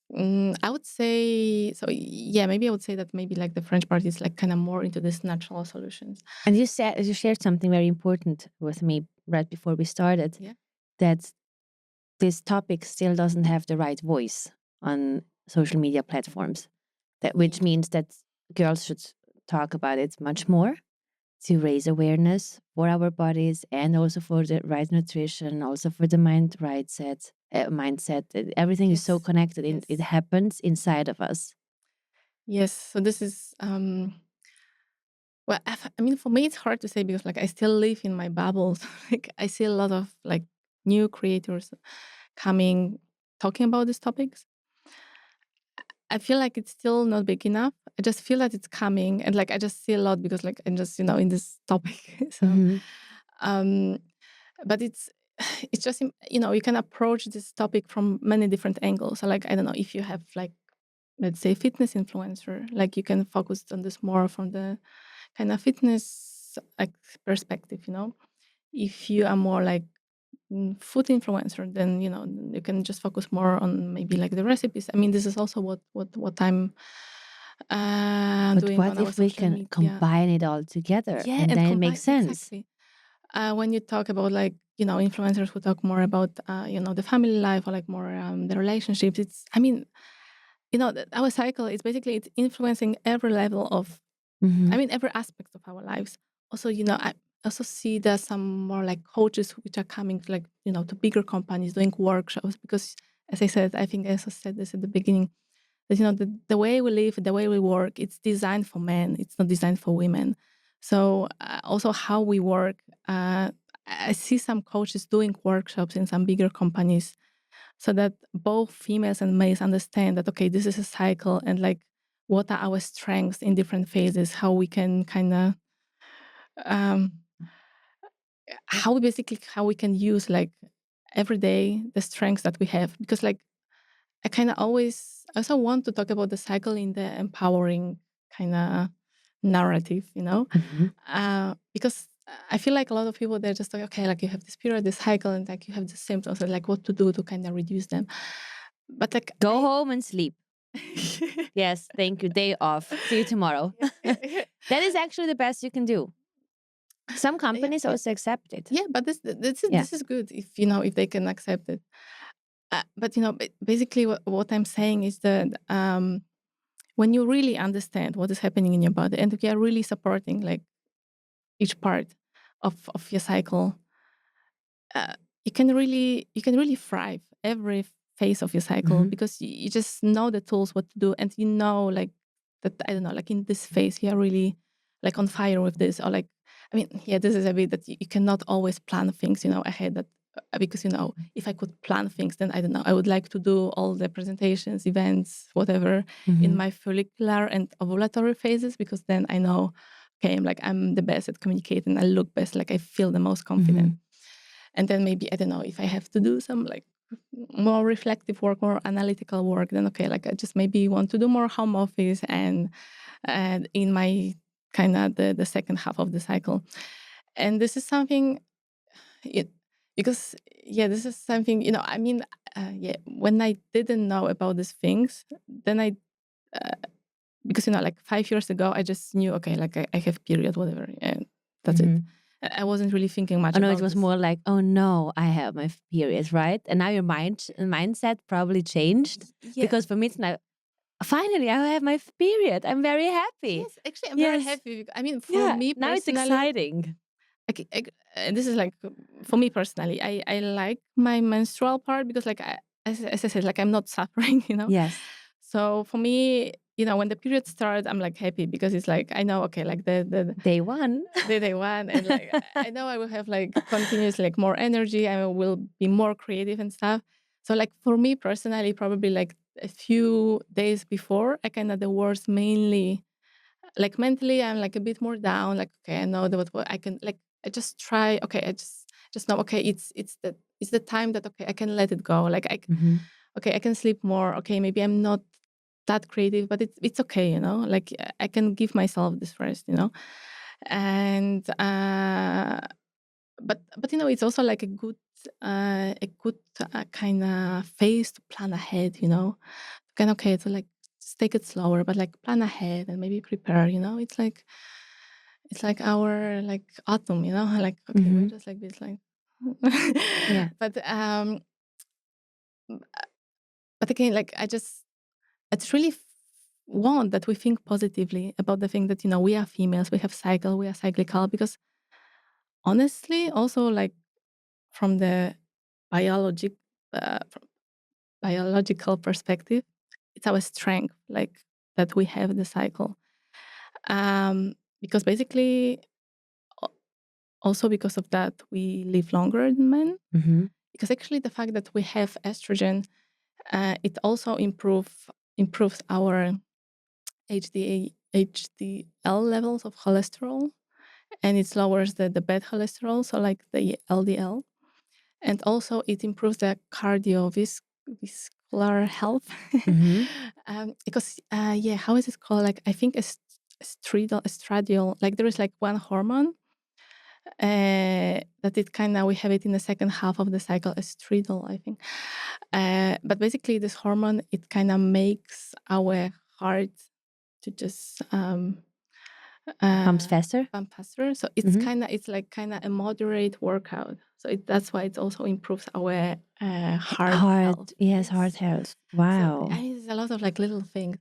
I would say so. Yeah, maybe I would say that maybe like the French part is like kind of more into this natural solutions. And you shared something very important with me right before we started. Yeah. That this topic still doesn't have the right voice on social media platforms. Which means that girls should talk about it much more to raise awareness for our bodies and also for the right nutrition, also for the mindset. Everything is so connected. It happens inside of us. Yes. So this is well, for me, it's hard to say because like I still live in my bubble. Like I see a lot of like new creators coming, talking about these topics. I feel like it's still not big enough. I just feel that it's coming, and like I just see a lot because like I'm just in this topic. So, but it's just you can approach this topic from many different angles. So like I don't know if you have like let's say fitness influencer, like you can focus on this more from the kind of fitness like perspective. If you are more like food influencer, then you can just focus more on maybe like the recipes. This is also what I'm but doing what on our if we social can media. combine it all together and then it makes sense? Exactly. when you talk about like, influencers who talk more about, the family life or like more the relationships, our cycle is basically it's influencing every level of, every aspect of our lives. Also, I also see there's some more like coaches which are coming to like, to bigger companies doing workshops because, as I said, I think I also said this at the beginning, that, the way we live, the way we work, it's designed for men. It's not designed for women. So also how we work, I see some coaches doing workshops in some bigger companies so that both females and males understand that, okay, this is a cycle and like what are our strengths in different phases, how we can kind of, um, how we can use like every day the strengths that we have. Because like I kind of always also want to talk about the cycle in the empowering kind of narrative, because I feel like a lot of people, they're just like, okay, like you have this period, this cycle, and like you have the symptoms, and like what to do to kind of reduce them. But like go home and sleep. Yes, thank you. Day off. See you tomorrow. That is actually the best you can do. Some companies also accept it. Yeah, but this is good if they can accept it. But basically, what I'm saying is that when you really understand what is happening in your body, and we are really supporting like each part of your cycle, you can really thrive every phase of your cycle because you just know the tools what to do, and like that, I don't know, like in this phase you are really like on fire with this, or like, this is a bit that you cannot always plan things ahead, that because if I could plan things, then I don't know, I would like to do all the presentations, events, whatever, in my follicular and ovulatory phases, because then I know, okay, I'm the best at communicating, I look best, like I feel the most confident. And then maybe, I don't know, if I have to do some like more reflective work, more analytical work, then okay, like I just maybe want to do more home office and in my kind of the second half of the cycle. And this is something, because this is something, when I didn't know about these things, then because like 5 years ago, I just knew, okay, like I have period, whatever, and that's it. I wasn't really thinking much. Oh no, about it was this. more like, oh no, I have my periods, right? And now your mindset probably changed, because for me it's now, finally I have my period. I'm very happy. Yes, actually, I'm very happy. For me personally, now it's exciting. This is like for me personally, I like my menstrual part because, like, as I said, like I'm not suffering, Yes. So for me, when the period starts, I'm like happy because it's like I know, okay, like the day one, and like I know I will have like continuously like more energy. I will be more creative and stuff. So like for me personally, probably like a few days before, I kind of the worst mainly. Like mentally, I'm like a bit more down. Like, okay, I know that what I can, like, I just try. Okay, I just know. Okay, it's the time that, okay, I can let it go. Like okay, I can sleep more. Okay, maybe I'm not that creative, but it's okay. Like I can give myself this rest. And but it's also like a good kind of phase to plan ahead. Kind of okay to like just take it slower, but like plan ahead and maybe prepare. It's like our like autumn. Like okay, we're just like this, like yeah. But again, like it's really want that we think positively about the thing that we are females, we have cycle, we are cyclical, because honestly, also like from the from biological perspective, it's our strength, like that we have the cycle. Because basically, also because of that, we live longer than men. Because actually, the fact that we have estrogen, it also improves our HDL levels of cholesterol, and it lowers the bad cholesterol, so like the LDL. And also it improves the cardiovascular health. Because how is it called? Like I think estradiol, like there is like one hormone that it kind of, we have it in the second half of the cycle, estradiol, I think. But basically this hormone, it kind of makes our heart to just Pumps faster. Pump faster. So it's it's like kind of a moderate workout. So that's why it also improves our heart health. Yes, heart health. Wow. So it's a lot of like little things.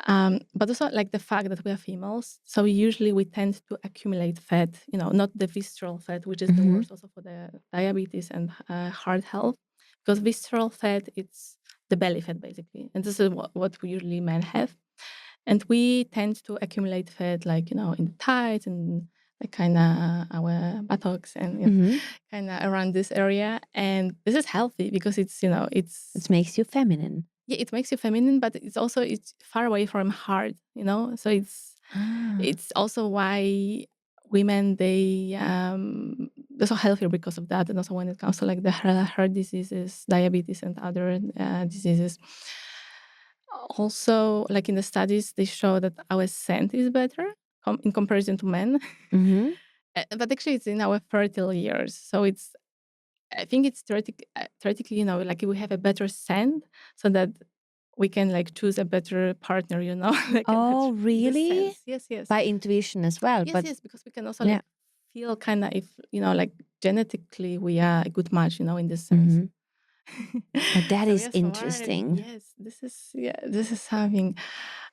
But also like the fact that we are females. So usually we tend to accumulate fat, not the visceral fat, which is the worst also for the diabetes and heart health. Because visceral fat, it's the belly fat basically. And this is what we usually men have. And we tend to accumulate fat like, in the thighs and like kind of our buttocks and kind of around this area. And this is healthy because it makes you feminine. Yeah, it makes you feminine, but it's far away from hard, So it's also why women they're so healthier because of that. And also when it comes to like the heart diseases, diabetes and other diseases. Also, like in the studies, they show that our scent is better in comparison to men. But actually, it's in our fertile years. So I think it's theoretically, like we have a better scent so that we can like choose a better partner, like oh, really? Yes, yes. By intuition as well. Yes, yes, because we can also like feel kind of if, like genetically we are a good match, in this sense. But that is interesting. Yes, this is something.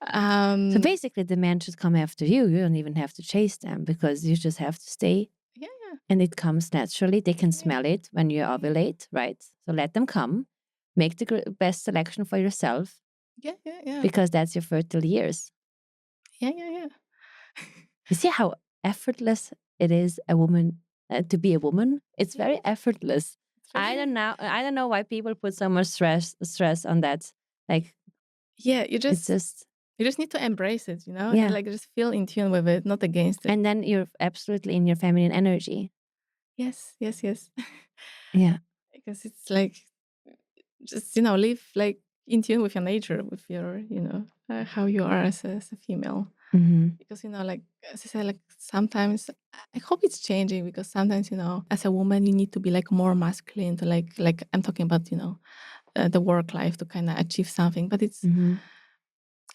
So basically, the man should come after you. You don't even have to chase them because you just have to stay. Yeah. And it comes naturally. They can smell it when you ovulate, right? So let them come. Make the best selection for yourself. Yeah. Because that's your fertile years. Yeah. You see how effortless it is to be a woman? It's very effortless. I don't know why people put so much stress on that. Like, yeah, you just need to embrace it, Yeah. and like just feel in tune with it, not against it. And then you're absolutely in your feminine energy. Yes. Yeah. Because it's like just live like in tune with your nature, with your how you are as a female. Because like as I said, like sometimes I hope it's changing because sometimes as a woman you need to be like more masculine to like I'm talking about the work life to kind of achieve something, but it's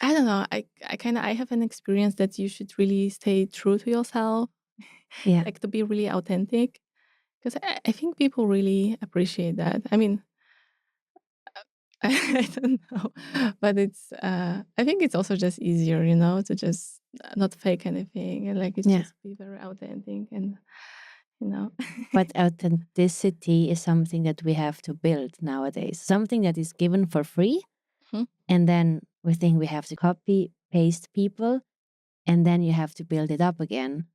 I don't know, I have an experience that you should really stay true to yourself, like to be really authentic, because I think people really appreciate that. I mean, I don't know, but it's I think it's also just easier, to just not fake anything and like it's just be very authentic and But authenticity is something that we have to build nowadays. Something that is given for free, and then we think we have to copy paste people, and then you have to build it up again.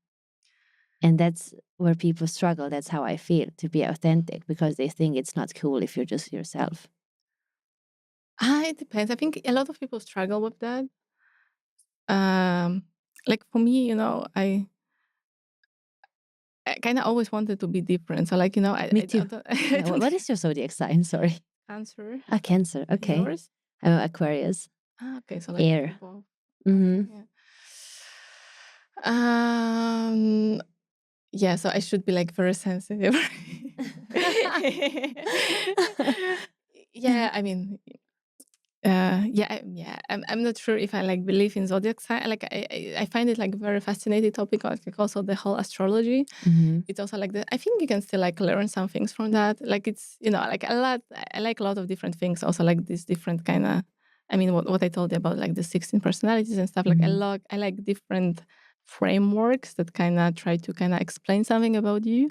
And that's where people struggle. That's how I feel, to be authentic, because they think it's not cool if you're just yourself. It depends. I think a lot of people struggle with that. Like for me, I kind of always wanted to be different. So like, Me too. What is your zodiac sign? Sorry. Cancer. Cancer. Okay. Yours? I'm Aquarius. Okay, so like air. Both. Yeah. Yeah, so I should be like very sensitive. Yeah, I mean, I'm not sure if I like believe in zodiac sign. Like I find it like a very fascinating topic. Like also the whole astrology. It's also like I think you can still like learn some things from that. Like it's like a lot. I like a lot of different things. Also like this different kind of. I mean, what I told you about like the 16 personalities and stuff. Like I like different frameworks that kind of try to kind of explain something about you.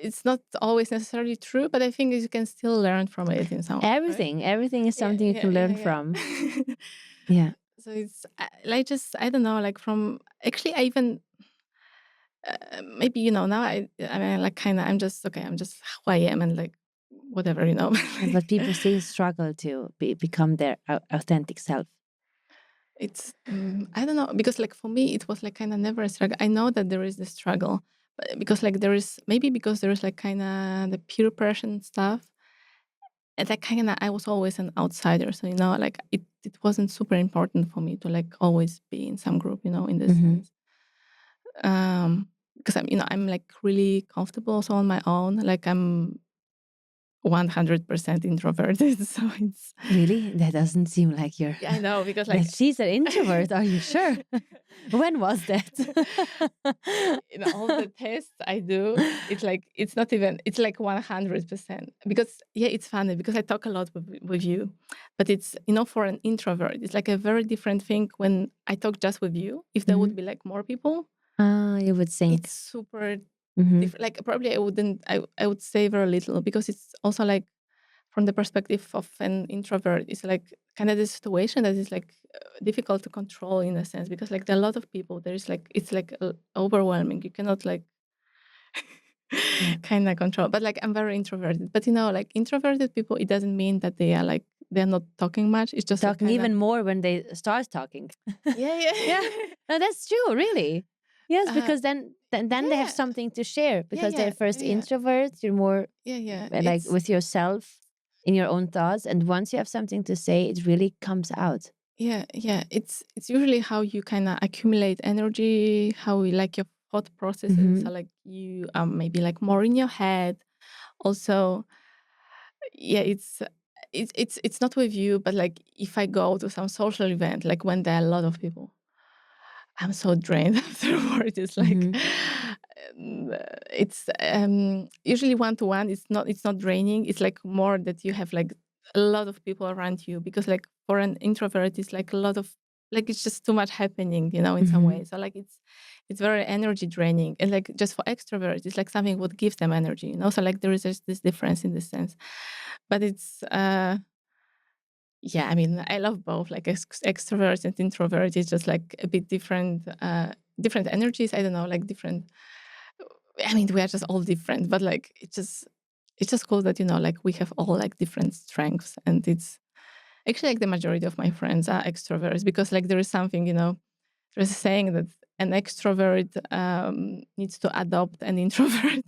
It's not always necessarily true, but I think you can still learn from it in some way. Everything is something you can learn from. Yeah. So it's like just I don't know, like from actually I even maybe now I mean like kind of I'm just who I am and like whatever But people still struggle to become their authentic self. It's I don't know, because like for me it was like kind of never a struggle. I know that there is the struggle, but because like there is like kind of the peer pressure stuff, and like kind of I was always an outsider, so like it wasn't super important for me to like always be in some group, in this sense. Because I'm like really comfortable also on my own. Like I'm 100% introverted. So it's Really? That doesn't seem like you're. yeah, I know, because That she's an introvert. Are you sure? When was that? in all the tests I do, it's like it's not even it's like 100%. Because yeah, it's funny because I talk a lot with you, but it's for an introvert, it's like a very different thing when I talk just with you. If there would be like more people, you would think it's super different. Like probably I would say very little because it's also like from the perspective of an introvert, it's like kind of the situation that is like difficult to control in a sense because like there are a lot of people. There is like it's like overwhelming. You cannot like kind of control. But like I'm very introverted. But like introverted people, it doesn't mean that they are like they're not talking much. It's just talking even more when they start talking. Yeah. No, that's true. Really. Yes, because then they have something to share because they're first introverts. You're more like with yourself in your own thoughts, and once you have something to say, it really comes out. Yeah. It's usually how you kind of accumulate energy, how like your thought processes are like you maybe like more in your head. Also, yeah, it's not with you, but like if I go to some social event, like when there are a lot of people, I'm so drained afterwards. It's like it's usually one-to-one. It's not draining. It's like more that you have like a lot of people around you because like for an introvert, it's like a lot of like it's just too much happening, in some way. So like it's very energy draining. And like just for extroverts, it's like something what gives them energy, So like there is just this difference in this sense. But it's yeah, I mean, I love both, like extroverts and introverts. It's just like a bit different, different energies. I don't know, like different. I mean, we are just all different, but like it's just cool that like we have all like different strengths, and it's actually like the majority of my friends are extroverts because like there is something, there's a saying that an extrovert needs to adopt an introvert.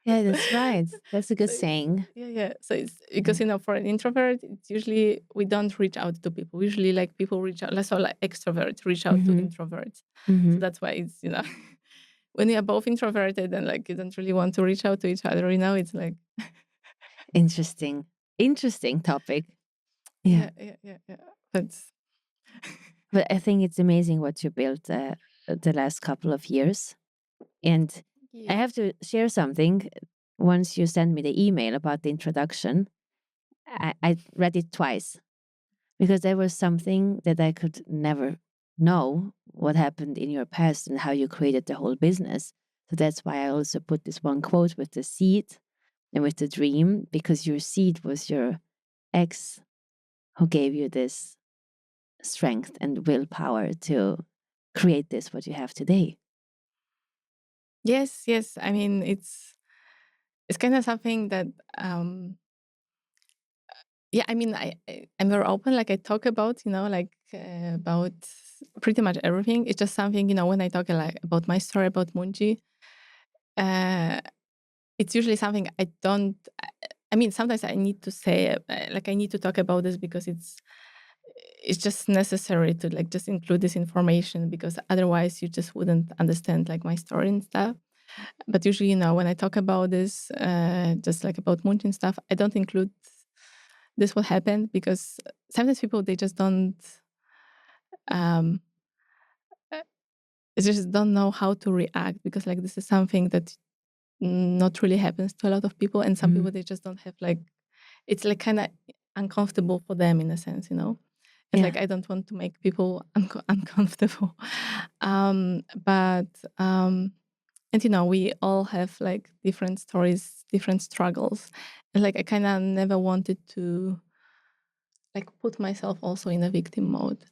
Yeah, that's right. That's a good saying. Yeah. So it's because for an introvert, it's usually we don't reach out to people. Usually, like people reach out. Let's say like extroverts reach out to introverts. So that's why it's when you're both introverted and like you don't really want to reach out to each other. It's like interesting topic. Yeah. That's. But I think it's amazing what you built the last couple of years, and I have to share something. Once you sent me the email about the introduction, I read it twice because there was something that I could never know what happened in your past and how you created the whole business. So that's why I also put this one quote with the seed and with the dream, because your seed was your ex who gave you this strength and willpower to create this, what you have today. Yes. I mean, it's kind of something that yeah, I mean, I'm very open. Like I talk about, like about pretty much everything. It's just something, when I talk like about my story about Moonchi, it's usually something I don't. I mean, sometimes I need to say, like I need to talk about this because it's just necessary to like just include this information because otherwise you just wouldn't understand like my story and stuff. But usually, when I talk about this, just like about Moonchi and stuff, I don't include this what happened because sometimes people they just don't they just don't know how to react because like this is something that not really happens to a lot of people, and some people they just don't have like it's like kind of uncomfortable for them in a sense, and like I don't want to make people uncomfortable. But and we all have like different stories, different struggles, and like I kind of never wanted to like put myself also in a victim mode.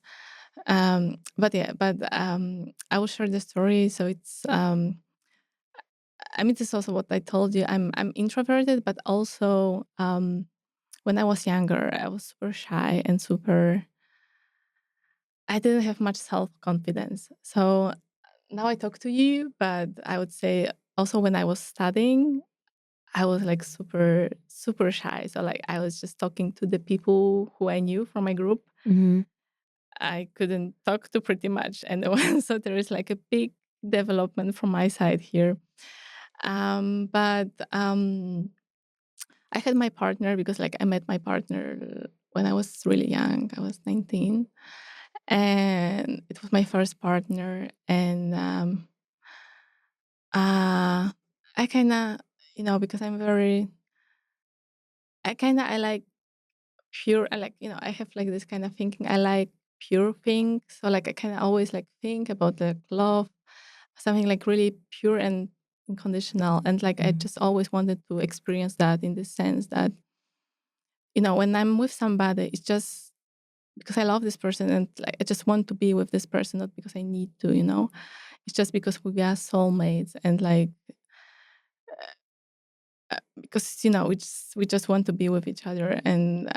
But I will share the story. So it's I mean, this is also what I told you. I'm introverted, but also when I was younger, I was super shy and super. I didn't have much self-confidence. So now I talk to you, but I would say also when I was studying, I was like super, super shy. So like I was just talking to the people who I knew from my group. I couldn't talk to pretty much anyone. So there is like a big development from my side here. But I had my partner because like I met my partner when I was really young. I was 19, and it was my first partner. And I kind of, because I like pure. I like, I have like this kind of thinking. I like pure things. So like I kind of always like think about the love, something like really pure and unconditional. And like I just always wanted to experience that in the sense that, when I'm with somebody, it's just because I love this person and like I just want to be with this person, not because I need to. It's just because we are soulmates and like because we just want to be with each other, and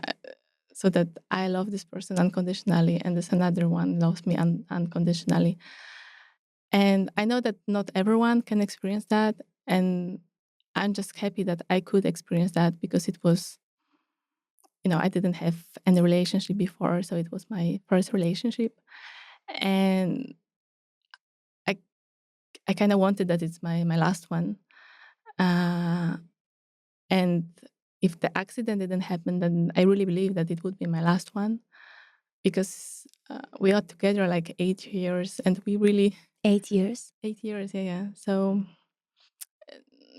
so that I love this person unconditionally and this another one loves me unconditionally. And I know that not everyone can experience that, and I'm just happy that I could experience that because it was, I didn't have any relationship before, so it was my first relationship. And I I kind of wanted that it's my last one. Uh, and if the accident didn't happen, then I really believe that it would be my last one because we are together like 8 years, and we really 8 years. 8 years, yeah, yeah. So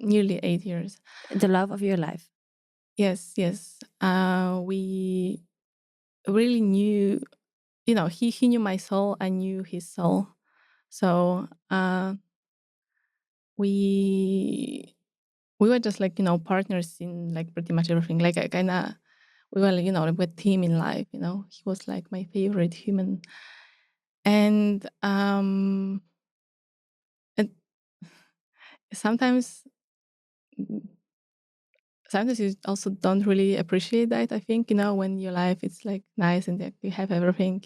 nearly 8 years. The love of your life. Yes, yes. We really knew, he knew my soul, I knew his soul. So we we were just like, partners in like pretty much everything. Like I kind of, we were like, like a team in life. He was like my favorite human, and and sometimes sometimes you also don't really appreciate that. I think, when your life is like nice and like you have everything,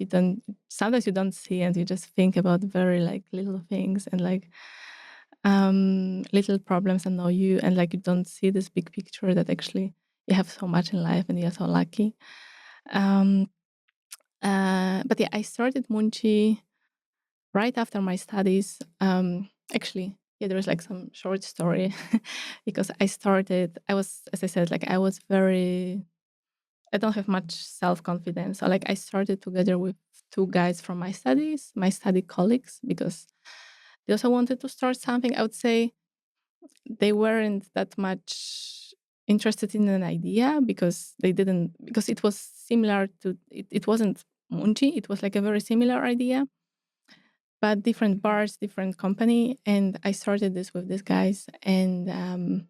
sometimes you don't see, and you just think about very like little things, and like little problems annoy you, and like you don't see this big picture that actually you have so much in life and you're so lucky. um but yeah, I started Moonchy right after my studies. Actually, yeah, there was like some short story because I was, as I said, like I don't have much self-confidence. So like I started together with two guys from my studies, my study colleagues, because they also wanted to start something. I would say they weren't that much interested in an idea because because it was similar to, it wasn't Moonchy, it was like a very similar idea, but different bars, different company. And I started this with these guys. And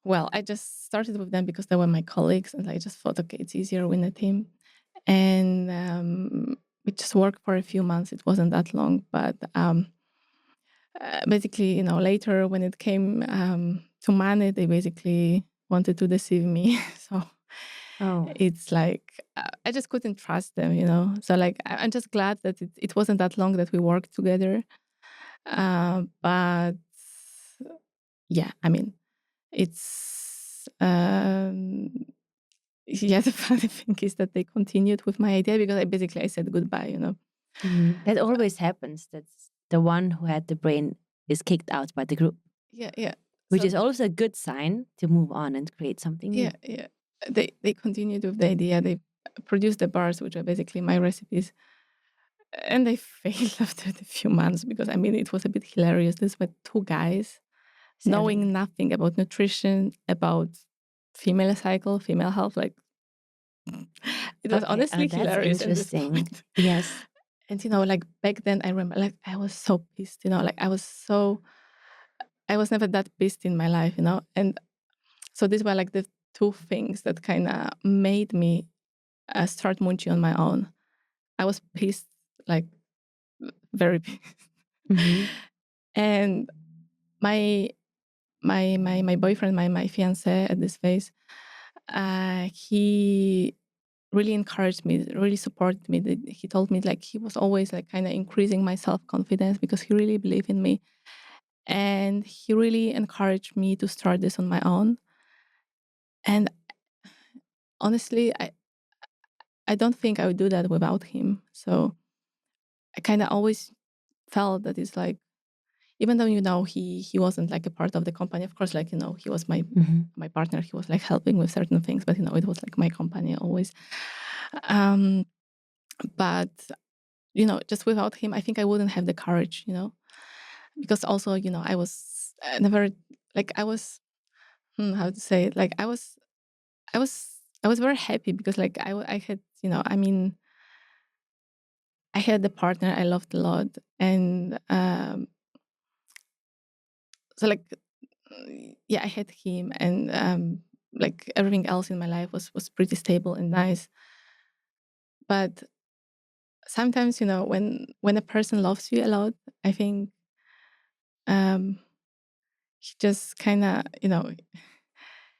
well, I just started with them because they were my colleagues, and I just thought, okay, it's easier with a team. And we just worked for a few months. It wasn't that long, but basically, later when it came to money, they basically wanted to deceive me. So it's like I just couldn't trust them. So like I'm just glad that it wasn't that long that we worked together. But yeah, I mean, it's yeah. The funny thing is that they continued with my idea because I said goodbye. That always happens. That's the one who had the brain is kicked out by the group. Yeah, yeah. Which is also a good sign to move on and create something new. Yeah, yeah. They continued with the idea. They produced the bars, which are basically my recipes, and they failed after a few months because I mean it was a bit hilarious. These were two guys knowing nothing about nutrition, about female cycle, female health. Like it was honestly hilarious at this point. Yes. And like back then, I remember, like I was so pissed. Like I was never that pissed in my life. And so these were like the two things that kind of made me start Moonchy on my own. I was pissed, like very pissed. And my my boyfriend, my fiance at this phase, he really encouraged me, really supported me. He told me like he was always like kind of increasing my self-confidence because he really believed in me. And he really encouraged me to start this on my own. And honestly, I don't think I would do that without him. So I kind of always felt that it's like, even though, he wasn't like a part of the company, of course, like, he was my partner, he was like helping with certain things, but, it was like my company always. But, just without him, I think I wouldn't have the courage, because also, I was never, like, I was, how to say it, like, I was very happy because, like, I had, I had the partner I loved a lot, and so, like, yeah, I had him, and like, everything else in my life was pretty stable and nice. But sometimes, when a person loves you a lot, I think um, he just kind of,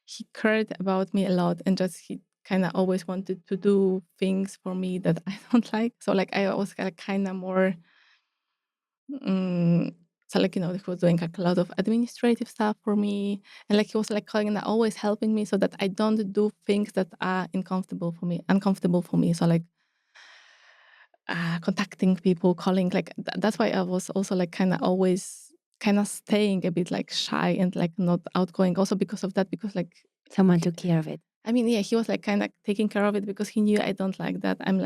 he cared about me a lot, and just he kind of always wanted to do things for me that I don't like. So, like, I was kind of more. So, like, he was doing like a lot of administrative stuff for me, and like he was like kind of always helping me so that I don't do things that are uncomfortable for me. So, like, contacting people, calling, like, that's why I was also like kind of always kind of staying a bit like shy and like not outgoing. Also because of that, because like Someone took care of it. I mean, yeah, he was like kind of taking care of it because he knew I don't like that. I'm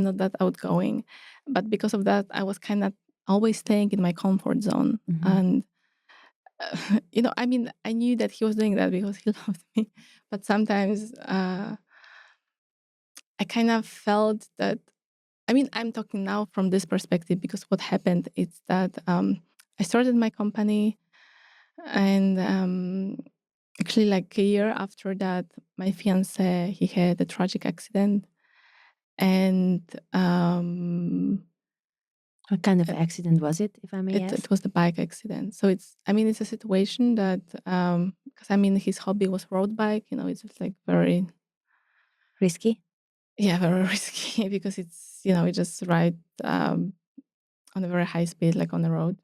not that outgoing. But because of that, I was kind of always staying in my comfort zone. And, I mean, I knew that he was doing that because he loved me. But sometimes I kind of felt that, I mean, I'm talking now from this perspective because what happened is that I started my company, and actually, like a year after that, my fiance, he had a tragic accident. And What kind of accident was it, if I may ask? it was the bike accident. So it's a situation that, because I mean, his hobby was road bike, it's just like very Risky? yeah, very risky because it's, you just ride on a very high speed, like on the road.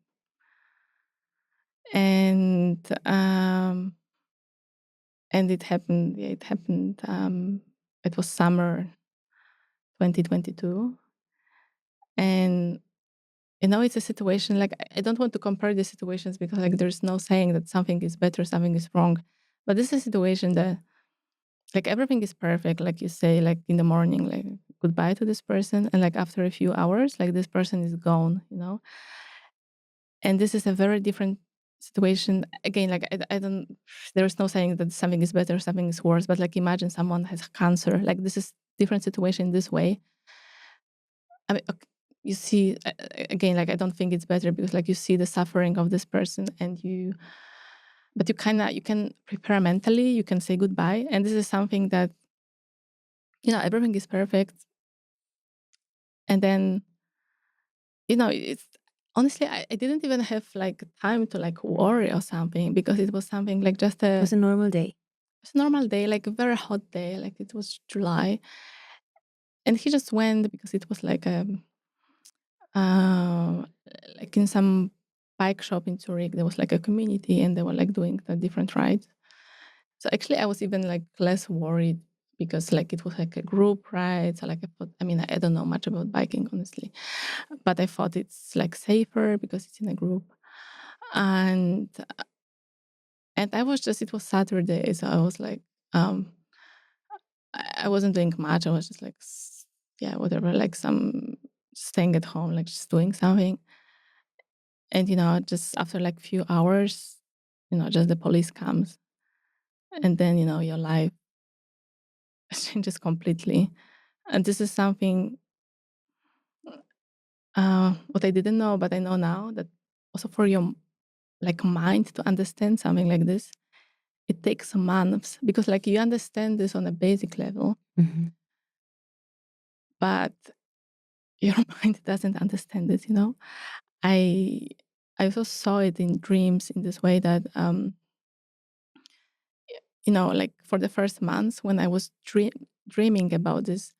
And it happened, it was summer 2022. And it's a situation, like, I don't want to compare the situations because, like, there's no saying that something is better, something is wrong. But this is a situation that, like, everything is perfect. Like you say, like, in the morning, like, goodbye to this person. And, like, after a few hours, like, this person is gone. And this is a very different situation. Again, like, I don't, there's no saying that something is better, something is worse. But, like, imagine someone has cancer. Like, this is different situation this way. I mean, you see, again, like, I don't think it's better because, like, you see the suffering of this person, but you can prepare mentally, you can say goodbye. And this is something that, everything is perfect. And then, it's honestly, I didn't even have like time to like worry or something because it was something like just It was a normal day. It's a normal day, like a very hot day, like it was July. And he just went because it was like like in some bike shop in Zurich, there was like a community and they were like doing the different rides. So actually I was even like less worried because like it was like a group ride. So like I mean, I don't know much about biking, honestly, but I thought it's like safer because it's in a group. And it was Saturday. So I was like, I wasn't doing much. I was just like, yeah, whatever, like some staying at home, like just doing something. And, just after like few hours, just the police comes. And then, your life changes completely. And this is something, what I didn't know, but I know now that also for your like mind to understand something like this, it takes months because like you understand this on a basic level, but your mind doesn't understand it. I I also saw it in dreams in this way that like for the first months when I was dreaming about this,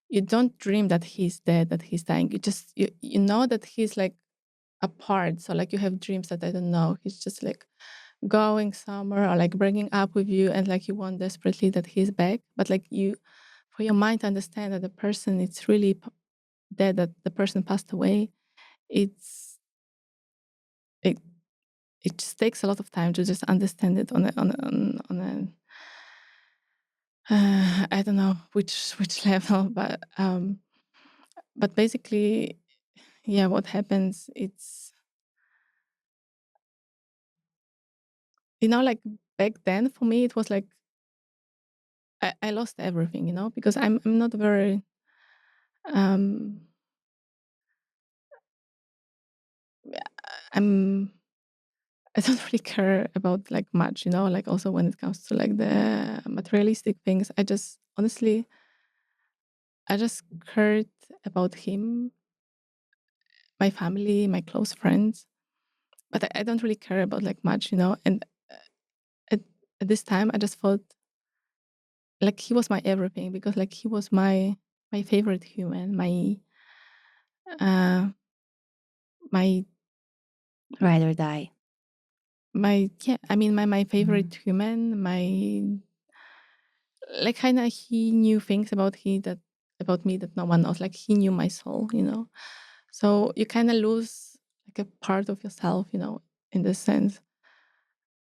you don't dream that he's dead, that he's dying. You know that he's like apart. So like you have dreams that I don't know. He's just like going somewhere or like breaking up with you, and like you want desperately that he's back. But like for your mind to understand that the person is really dead, that the person passed away, it's it just takes a lot of time to just understand it on a I don't know which level, but basically, yeah, what happens, it's, like back then for me, it was like I lost everything, because I'm not very, um, I'm I don't really care about like much, like also when it comes to like the materialistic things. I just cared about him, my family, my close friends, but I don't really care about like much, And uh, at, at this time, I just thought like he was my everything, because like he was my favorite human, uh my Ride or die. yeah, I mean my favorite human, my, like, kind of, he knew things about me that no one knows. Like he knew my soul. So you kind of lose like a part of yourself, in this sense.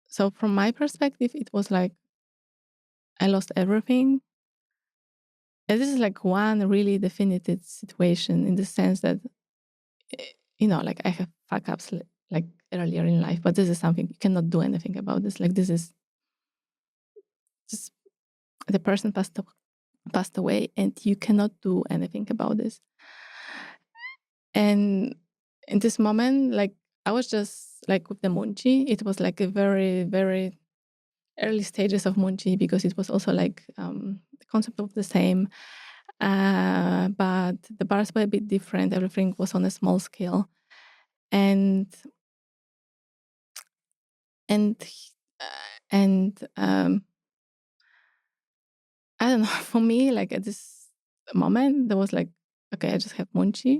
So from my perspective, it was like I lost everything. And this is like one really definitive situation, in the sense that, like I have fuck ups like earlier in life, but this is something you cannot do anything about. This, like, this is just, the person passed away, and you cannot do anything about this. And in this moment, like, I was just like with the Moonchi, it was like a very, very early stages of Moonchi, because it was also like the concept of the same, but the bars were a bit different. Everything was on a small scale, and and and I don't know. For me, like at this moment, there was like, okay, I just have Moonchi,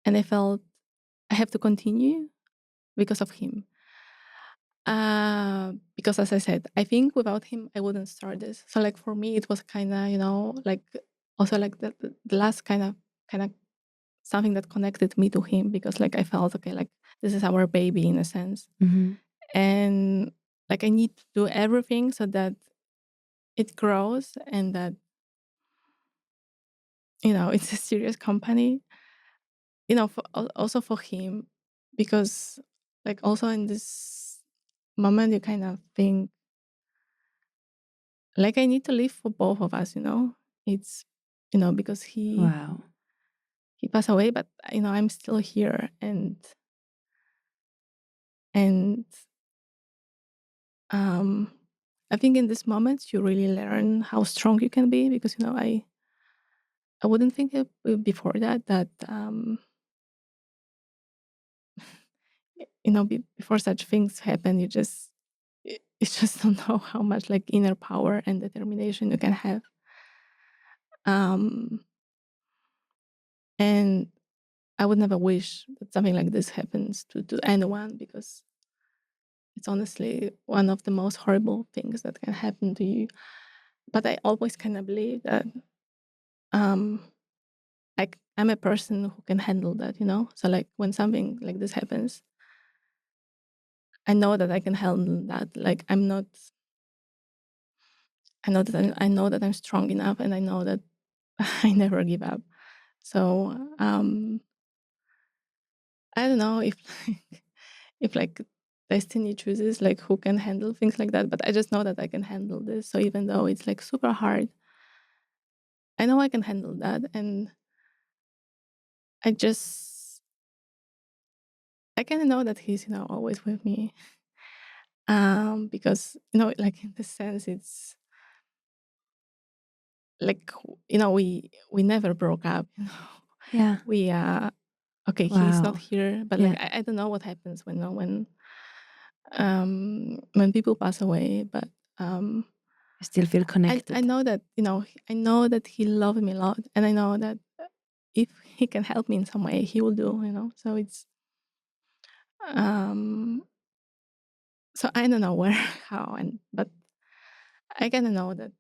and I felt I have to continue because of him. Because as I said, I think without him, I wouldn't start this. So like for me, it was kind of, like also like the last kind of something that connected me to him, because like I felt, okay, like this is our baby in a sense. And like I need to do everything so that it grows, and that, it's a serious company, also for him, because like also in this moment, you kind of think, like, I need to live for both of us. It's, because Wow. he passed away, but I'm still here, and um I think in this moment you really learn how strong you can be, because I wouldn't think it before that before such things happen, you just don't know how much like inner power and determination you can have. um and I would never wish that something like this happens to anyone, because it's honestly one of the most horrible things that can happen to you. But I always kind of believe that, um like, I'm a person who can handle that. So like when something like this happens, I know that I can handle that. Like I know that I'm strong enough, and I know that I never give up. So I don't know if if like destiny chooses like who can handle things like that, but I just know that I can handle this. So even though it's like super hard, I know I can handle that, and I just I kind of know that he's always with me. Because like in the sense, it's like we never broke up. Yeah. We okay, he's not Wow. here, but like Yeah. I don't know what happens when people pass away, but um I still feel I connected. know that I know that he loved me a lot, and I know that if he can help me in some way, he will do. So it's um so I don't know where, how, but I kind of know that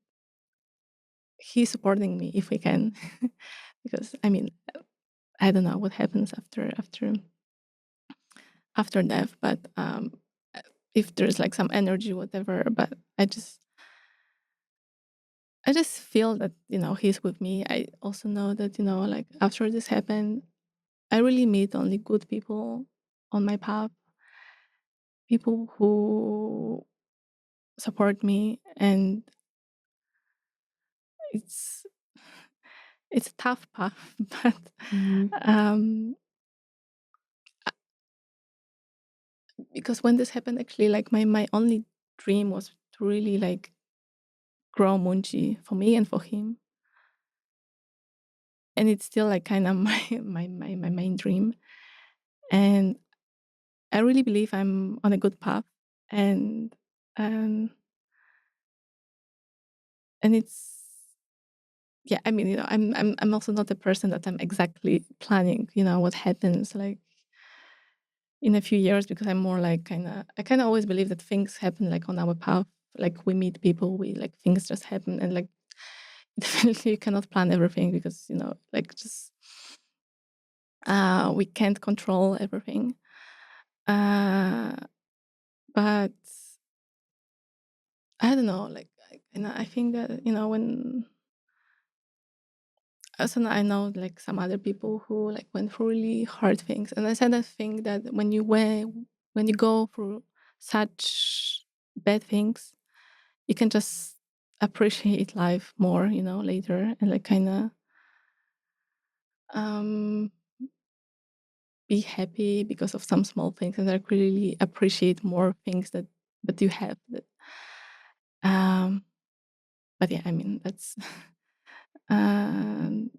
he's supporting me if we can, because I mean, I don't know what happens after after death, but if there's like some energy, whatever. But I just feel that, he's with me. I also know that, like after this happened, I really meet only good people on my path, people who support me, and it's it's a tough path, but um, because when this happened, actually, like my only dream was to really like grow Munchi for me and for him, and it's still like kind of my main dream, and I really believe I'm on a good path, and um, and it's yeah. I mean, I'm also not a person that I'm exactly planning, what happens like in a few years, because I'm more like I kind of always believe that things happen like on our path. Like we meet people, we like things just happen, and like definitely you cannot plan everything because like just we can't control everything. Uh, but I don't know, like I think that when also I know like some other people who like went through really hard things, and I said I think that when you go through such bad things, you can just appreciate life more, later, and like kind of um, be happy because of some small things, and like really appreciate more things that you have. Um, but yeah, I mean um,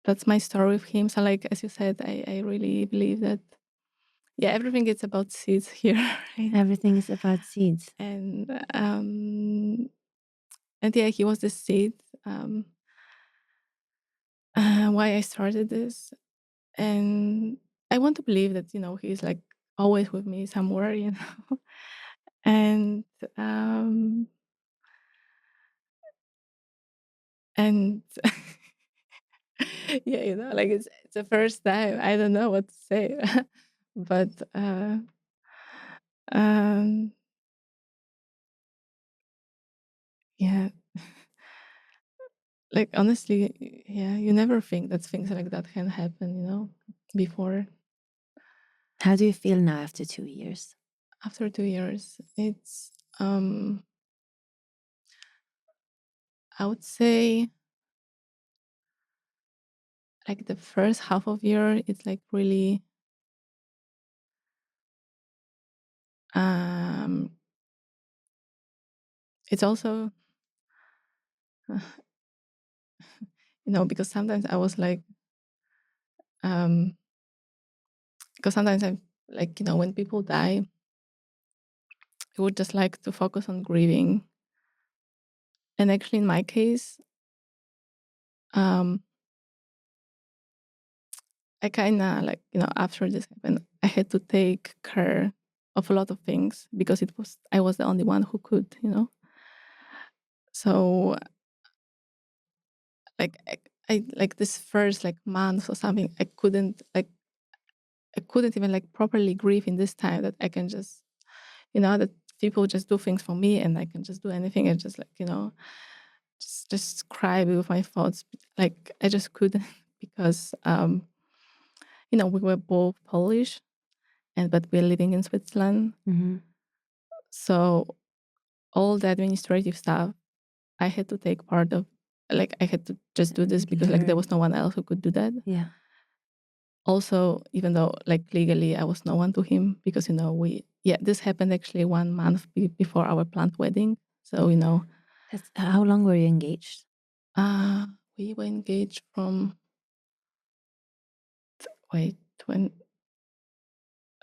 that's my story with him. So like as you said, I really believe that yeah, everything is about seeds here, right? Everything is about seeds. And yeah, he was the seed. Why I started this, and I want to believe that he's like always with me somewhere, and um, and yeah, like it's the first time. I don't know what to say, but um, yeah, like honestly, yeah, you never think that things like that can happen, before. How do you feel now after 2 years? After 2 years, it's I would say like the first half of year, it's like really um it's also because sometimes I was like um because sometimes I like when people die, I would just like to focus on grieving. And actually in my case, um I kind of like after this happened, I had to take care of a lot of things because I was the only one who could, so like I like this first like month or something, I couldn't even like properly grieve in this time, that I can just that people just do things for me and I can just do anything, and just like just cry with my thoughts. Like I just couldn't because we were both Polish, and but we're living in Switzerland. So all the administrative stuff I had to take part of. Like I had to just do this because like there was no one else who could do that. Yeah. Also, even though like legally I was no one to him, because this happened actually 1 month before our planned wedding. So How long were you engaged? we were engaged from wait when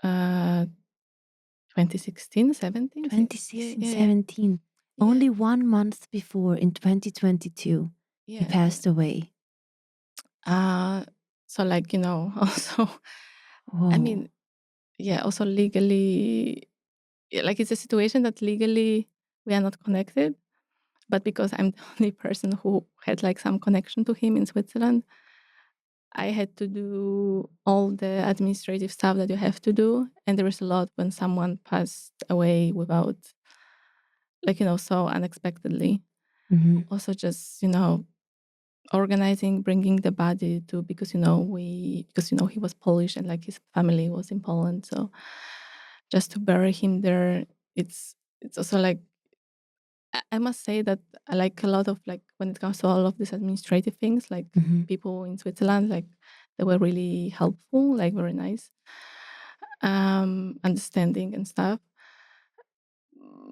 2016, 17. 2016, 17. Yeah. Only 1 month before, in 2022, he passed away. So like also I mean, yeah, also legally, like it's a situation that legally we are not connected, but because I'm the only person who had like some connection to him in Switzerland, I had to do all the administrative stuff that you have to do, and there was a lot when someone passed away without, like, so unexpectedly. Also, just organizing, bringing the body to, because he was Polish and like his family was in Poland, so just to bury him there, it's also like, I must say that I like a lot of, like, when it comes to all of these administrative things, like people in Switzerland, like they were really helpful, like very nice, understanding and stuff.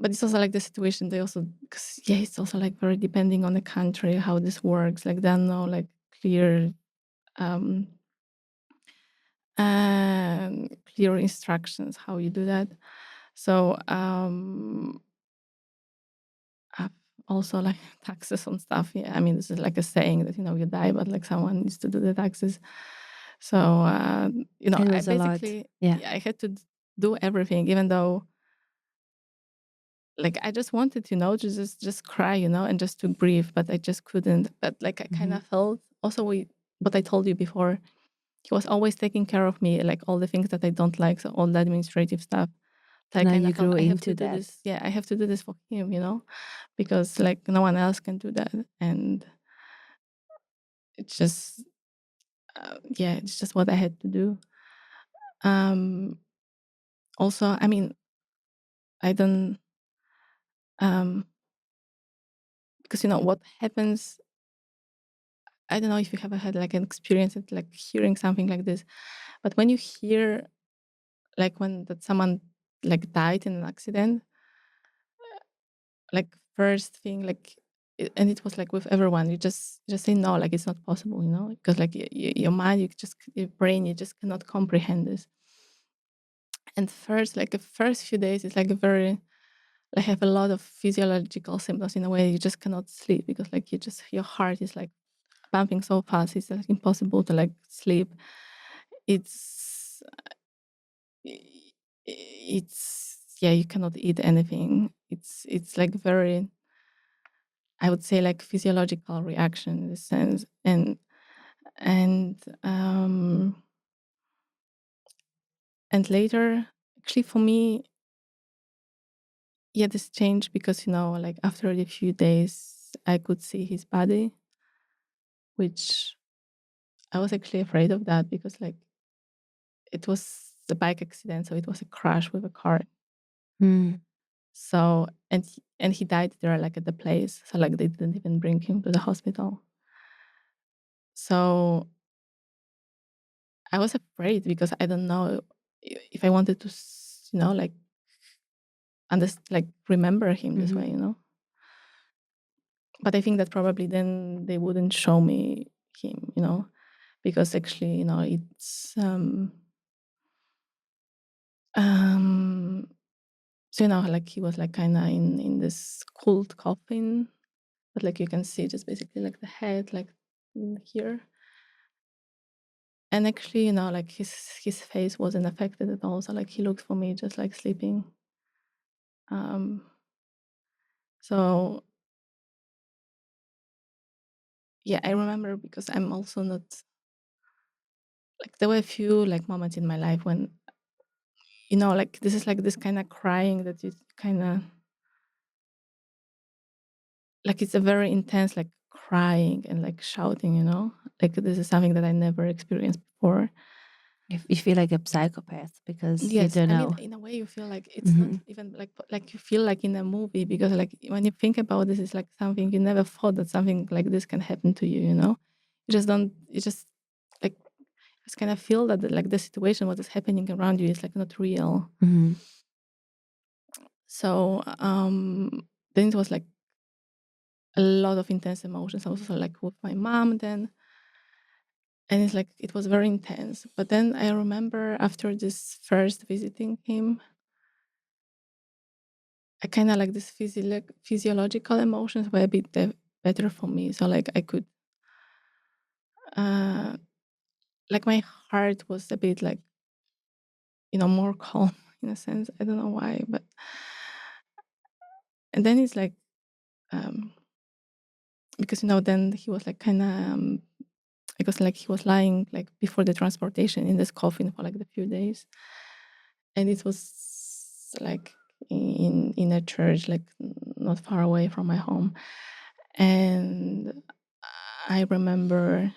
But it's also like the situation, they also, because yeah, it's also like very depending on the country how this works. Like there are no like clear um clear instructions how you do that. So also like taxes on stuff. Yeah, I mean, this is like a saying that you die, but like someone needs to do the taxes. So It I was a lot. basically, Yeah. I had to do everything, even though like I just wanted to just cry, and just to breathe, but I just couldn't. But like I kind of felt also, what I told you before, he was always taking care of me, like all the things that I don't like, so all the administrative stuff. So I Now kind you of felt grew I have to into do that. this. Yeah, I have to do this for him, because like no one else can do that. And it's just, yeah, it's just what I had to do. Also, I mean, I don't, um, because what happens. I don't know if you ever had like an experience of like hearing something like this, but when you hear like when that someone like died in an accident, like first thing, like and it was like with everyone, you just say no, like it's not possible, because like your mind, your brain, you just cannot comprehend this. And first, like the first few days, it's like a very, like have a lot of physiological symptoms in a way you just cannot sleep, because like your heart is like pumping so fast, it's like impossible to like sleep. It's it's yeah, you cannot eat anything. It's like very, I would say, like physiological reaction in this sense. And and later, actually for me, yeah, this changed because like after a few days I could see his body, which I was actually afraid of that, because like it was a bike accident, so it was a crash with a car. Mm. So and he died there, like at the place, so like they didn't even bring him to the hospital. So I was afraid because I don't know if I wanted to like like remember him this way, but I think that probably then they wouldn't show me him, because actually, it's um so like he was like kind of in this cold coffin, but like you can see just basically like the head, like here. And actually, like his face wasn't affected at all, so like he looked for me just like sleeping. um so yeah, I remember, because I'm also not, like there were a few like moments in my life when like this is like this kind of crying that you kind of, like it's a very intense like crying and like shouting, like this is something that I never experienced before. You feel like a psychopath because you Yes, don't I mean, know. in a way you feel like it's not even like you feel like in a movie, because like when you think about this, it's like something you never thought that something like this can happen to you, you just don't, you like just kind of feel that like the situation, what is happening around you is like not real. So then it was like a lot of intense emotions. I was also like with my mom then, and it's like it was very intense. But then I remember after this first visiting him, I kind of like this physiological emotions were a bit better for me. So like I could, uh, like my heart was a bit like, more calm in a sense. I don't know why, but and then it's like, because then he was like kind of because like he was lying like before the transportation in this coffin for like the few days, and it was like in a church like not far away from my home. And I remember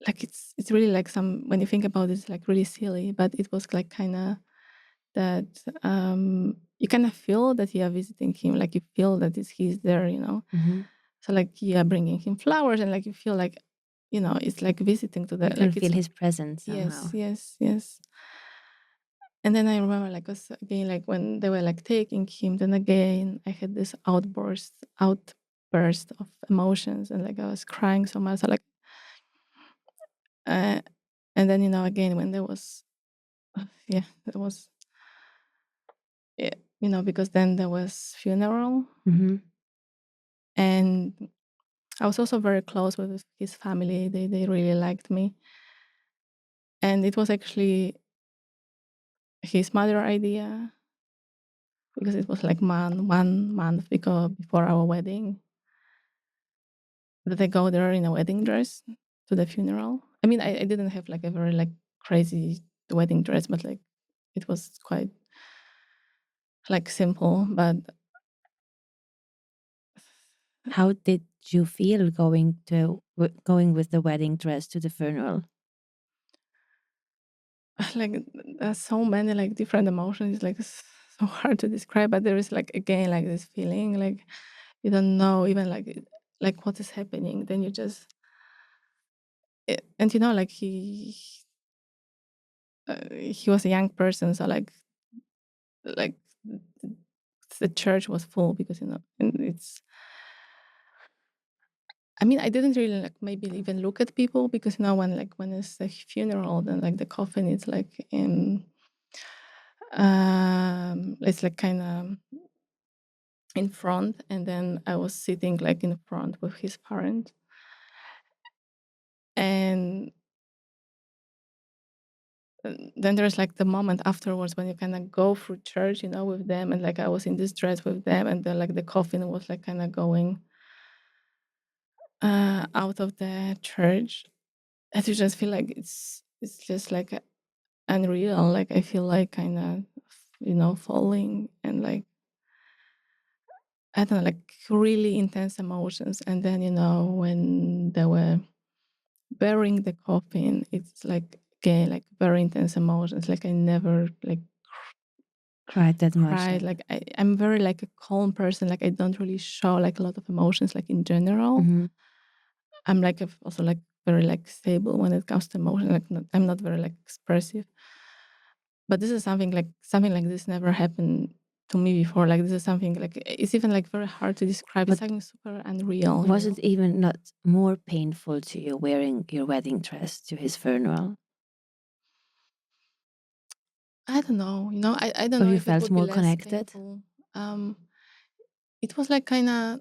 like it's really like some, when you think about it, it's like really silly, but it was like kind of that you kind of feel that you are visiting him, like you feel that he's there, you know. So like you are bringing him flowers, and like you feel like, you know, it's like visiting to the, You can like it's feel his presence somehow. yes. And then I remember like was again like when they were like taking him, then again I had this outburst of emotions, and like I was crying so much. So like uh, and then, you know, again when there was yeah, there was, yeah, you know, because then there was funeral. And I was also very close with his family. They really liked me. And it was actually his mother idea, because it was like 1 month before our wedding, that I go there in a wedding dress to the funeral. I mean, I didn't have like a very like crazy wedding dress, but like it was quite like simple. But how did you feel going with the wedding dress to the funeral? like there's so many like different emotions. It's like so hard to describe, but there is like again like this feeling like you don't know even like what is happening. Then you just and you know, like he was a young person, so like the church was full, because, you know, and it's, I mean, I didn't really like maybe even look at people, because, you know, when it's a funeral, then like the coffin is like it's like kind of in front, and then I was sitting like in front with his parents. And then there's like the moment afterwards when you kind of go through church, you know, with them, and like I was in this dress with them, and then like the coffin was like kind of going out of the church, and you just feel like it's just like unreal. Like I feel like kind of, you know, falling, and like I don't know, like really intense emotions. And then, you know, when they were burying the coffin, it's like again like very intense emotions. Like I never like Cried that much. cried. Like I'm very like a calm person. Like I don't really show like a lot of emotions. Like in general, I'm like also like very like stable when it comes to emotion. Like I'm not very like expressive. But this is something like this never happened to me before. Like this is something like it's even like very hard to describe. It's something super unreal. Was it even not more painful to you wearing your wedding dress to his funeral? I don't know. You know, I don't Or know you if it felt would be more less connected? painful. It was like kind of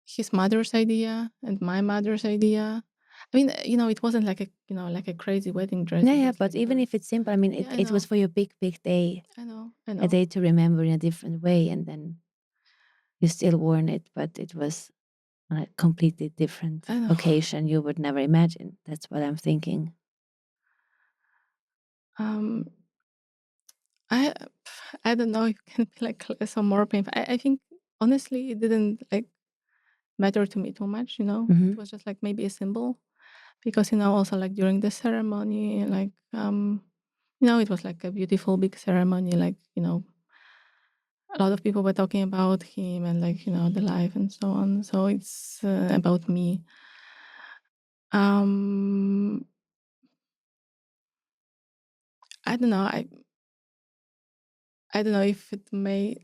his mother's idea and my mother's idea. I mean, you know, it wasn't like a, you know, like a crazy wedding dress. Yeah, But but like even if it's simple, I mean, yeah, I it was know. for your big day. I know. A day to remember in a different way, and then you still worn it, but it was a completely different occasion you would never imagine. That's what I'm thinking. Um, I I don't know if it can be like less or more painful. I think honestly it didn't like matter to me too much, you know. It was just like maybe a symbol, because, you know, also like during the ceremony, like you know, it was like a beautiful big ceremony, like, you know, a lot of people were talking about him, and like, you know, the life and so on. So it's about me. um I don't know. I don't know if it may.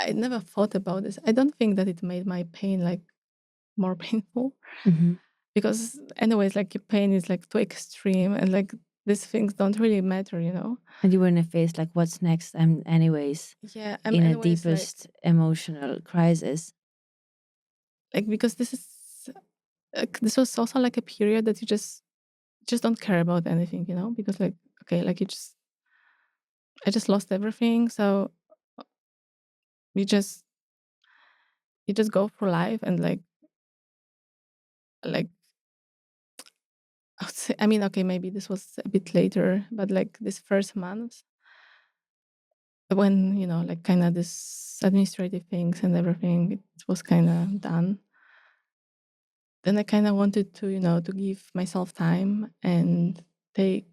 I never thought about this. I don't think that it made my pain like more painful, because anyways, like your pain is like too extreme, and like these things don't really matter, you know. And you were in a phase like, what's next? I'm anyways Yeah, in a anyways like deepest emotional crisis. because this was also like a period that you just don't care about anything, you know, because like okay, like I just lost everything, so you just you just go for life, and like like I would say, I mean, okay, maybe this was a bit later, but like this first month when, like kind of this administrative things and everything, it was kind of done. Then I kind of wanted to, to give myself time and take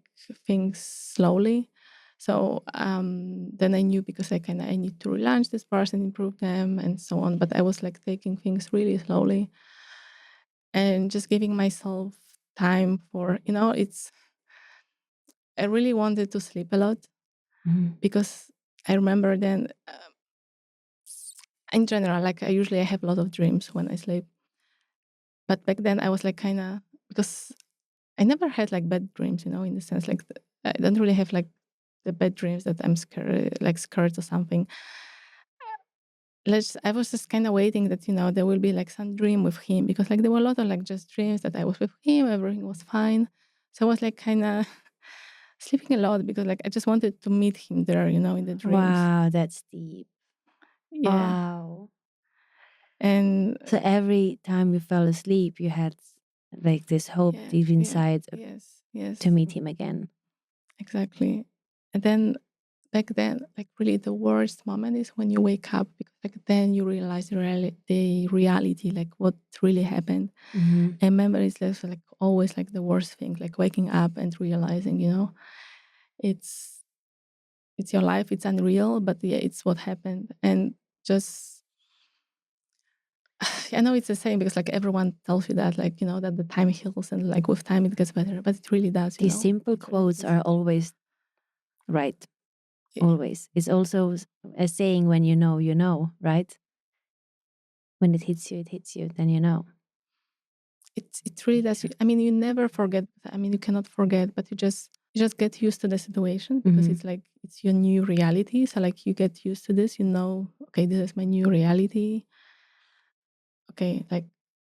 things slowly. So then I knew, because I need to relaunch this bars and improve them and so on. But I was like taking things really slowly and just giving myself time for, it's, I really wanted to sleep a lot, because I remember then, in general, like I have a lot of dreams when I sleep. But back then I was like kind of, because I never had like bad dreams, in the sense like I don't really have like the bad dreams that I'm scared or something. I was just kind of waiting that, there will be like some dream with him, because like there were a lot of like just dreams that I was with him, everything was fine. So I was like kind of sleeping a lot, because like I just wanted to meet him there, in the dreams. Wow, that's deep. Yeah. Wow. And So every time you fell asleep, you had like this hope yeah, deep yeah, inside yes, to meet him again. exactly. And then back then, like really the worst moment is when you wake up, because like then you realize the reality, like what really happened. Mhm. I remember it's just like always like the worst thing, like waking up and realizing, it's it's your life, it's unreal, but yeah, it's what happened. And just I know it's the same, because like everyone tells you that, like, that the time heals and like with time it gets better, but it really does, These simple It really quotes does. are always right. Yeah. Always. It's also a saying, when you know, right? When it hits you, then you know. It really does. I mean, you never forget. I mean, you cannot forget, but you just get used to the situation, because it's like it's your new reality. So like you get used to this. Okay, this is my new reality. Okay, like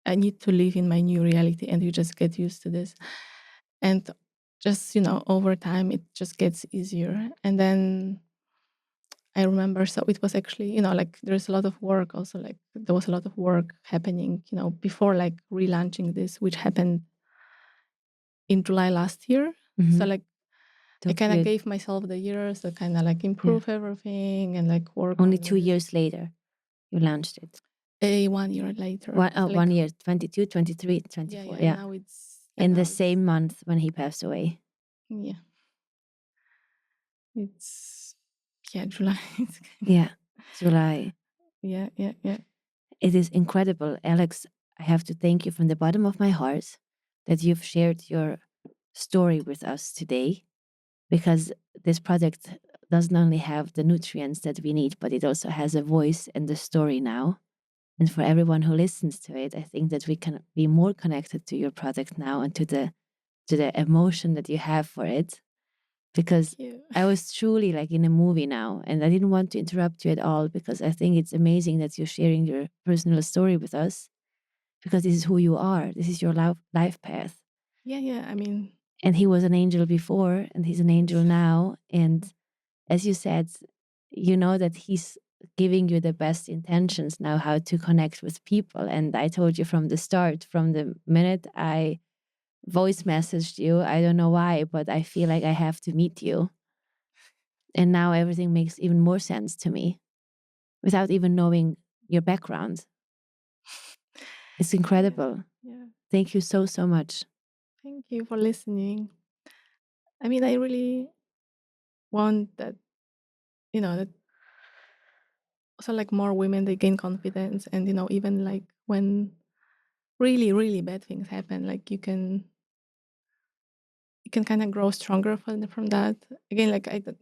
I need to live in my new reality, and you just get used to this, and just over time it just gets easier. And then I remember, so it was actually, like there's a lot of work also, like there was a lot of work happening, before like relaunching this, which happened in July last year. So like I kind of gave myself the years to kind of like improve everything and like work Only on 2 years later, you launched it. 1 year later. So like, 1 year, 22, 23, 24. Yeah. now it's In the same month when he passed away. yeah. It's July. Yeah, July. Yeah. It is incredible. Alex, I have to thank you from the bottom of my heart that you've shared your story with us today, because this product doesn't only have the nutrients that we need, but it also has a voice and the story now. And for everyone who listens to it, I think that we can be more connected to your product now and to the emotion that you have for it. Because I was truly like in a movie now, and I didn't want to interrupt you at all, because I think it's amazing that you're sharing your personal story with us, because this is who you are. This is your life path. Yeah. I mean, And he was an angel before, and he's an angel now. And as you said, you know that he's giving you the best intentions now how to connect with people. And I told you from the start, from the minute I voice messaged you, I don't know why, but I feel like I have to meet you. And now everything makes even more sense to me without even knowing your background. It's incredible. yeah. Thank you so, so much. Thank you for listening. I mean, I really want that, that also like more women, they gain confidence, and even like when really really bad things happen, like you can kind of grow stronger from that. Again, like of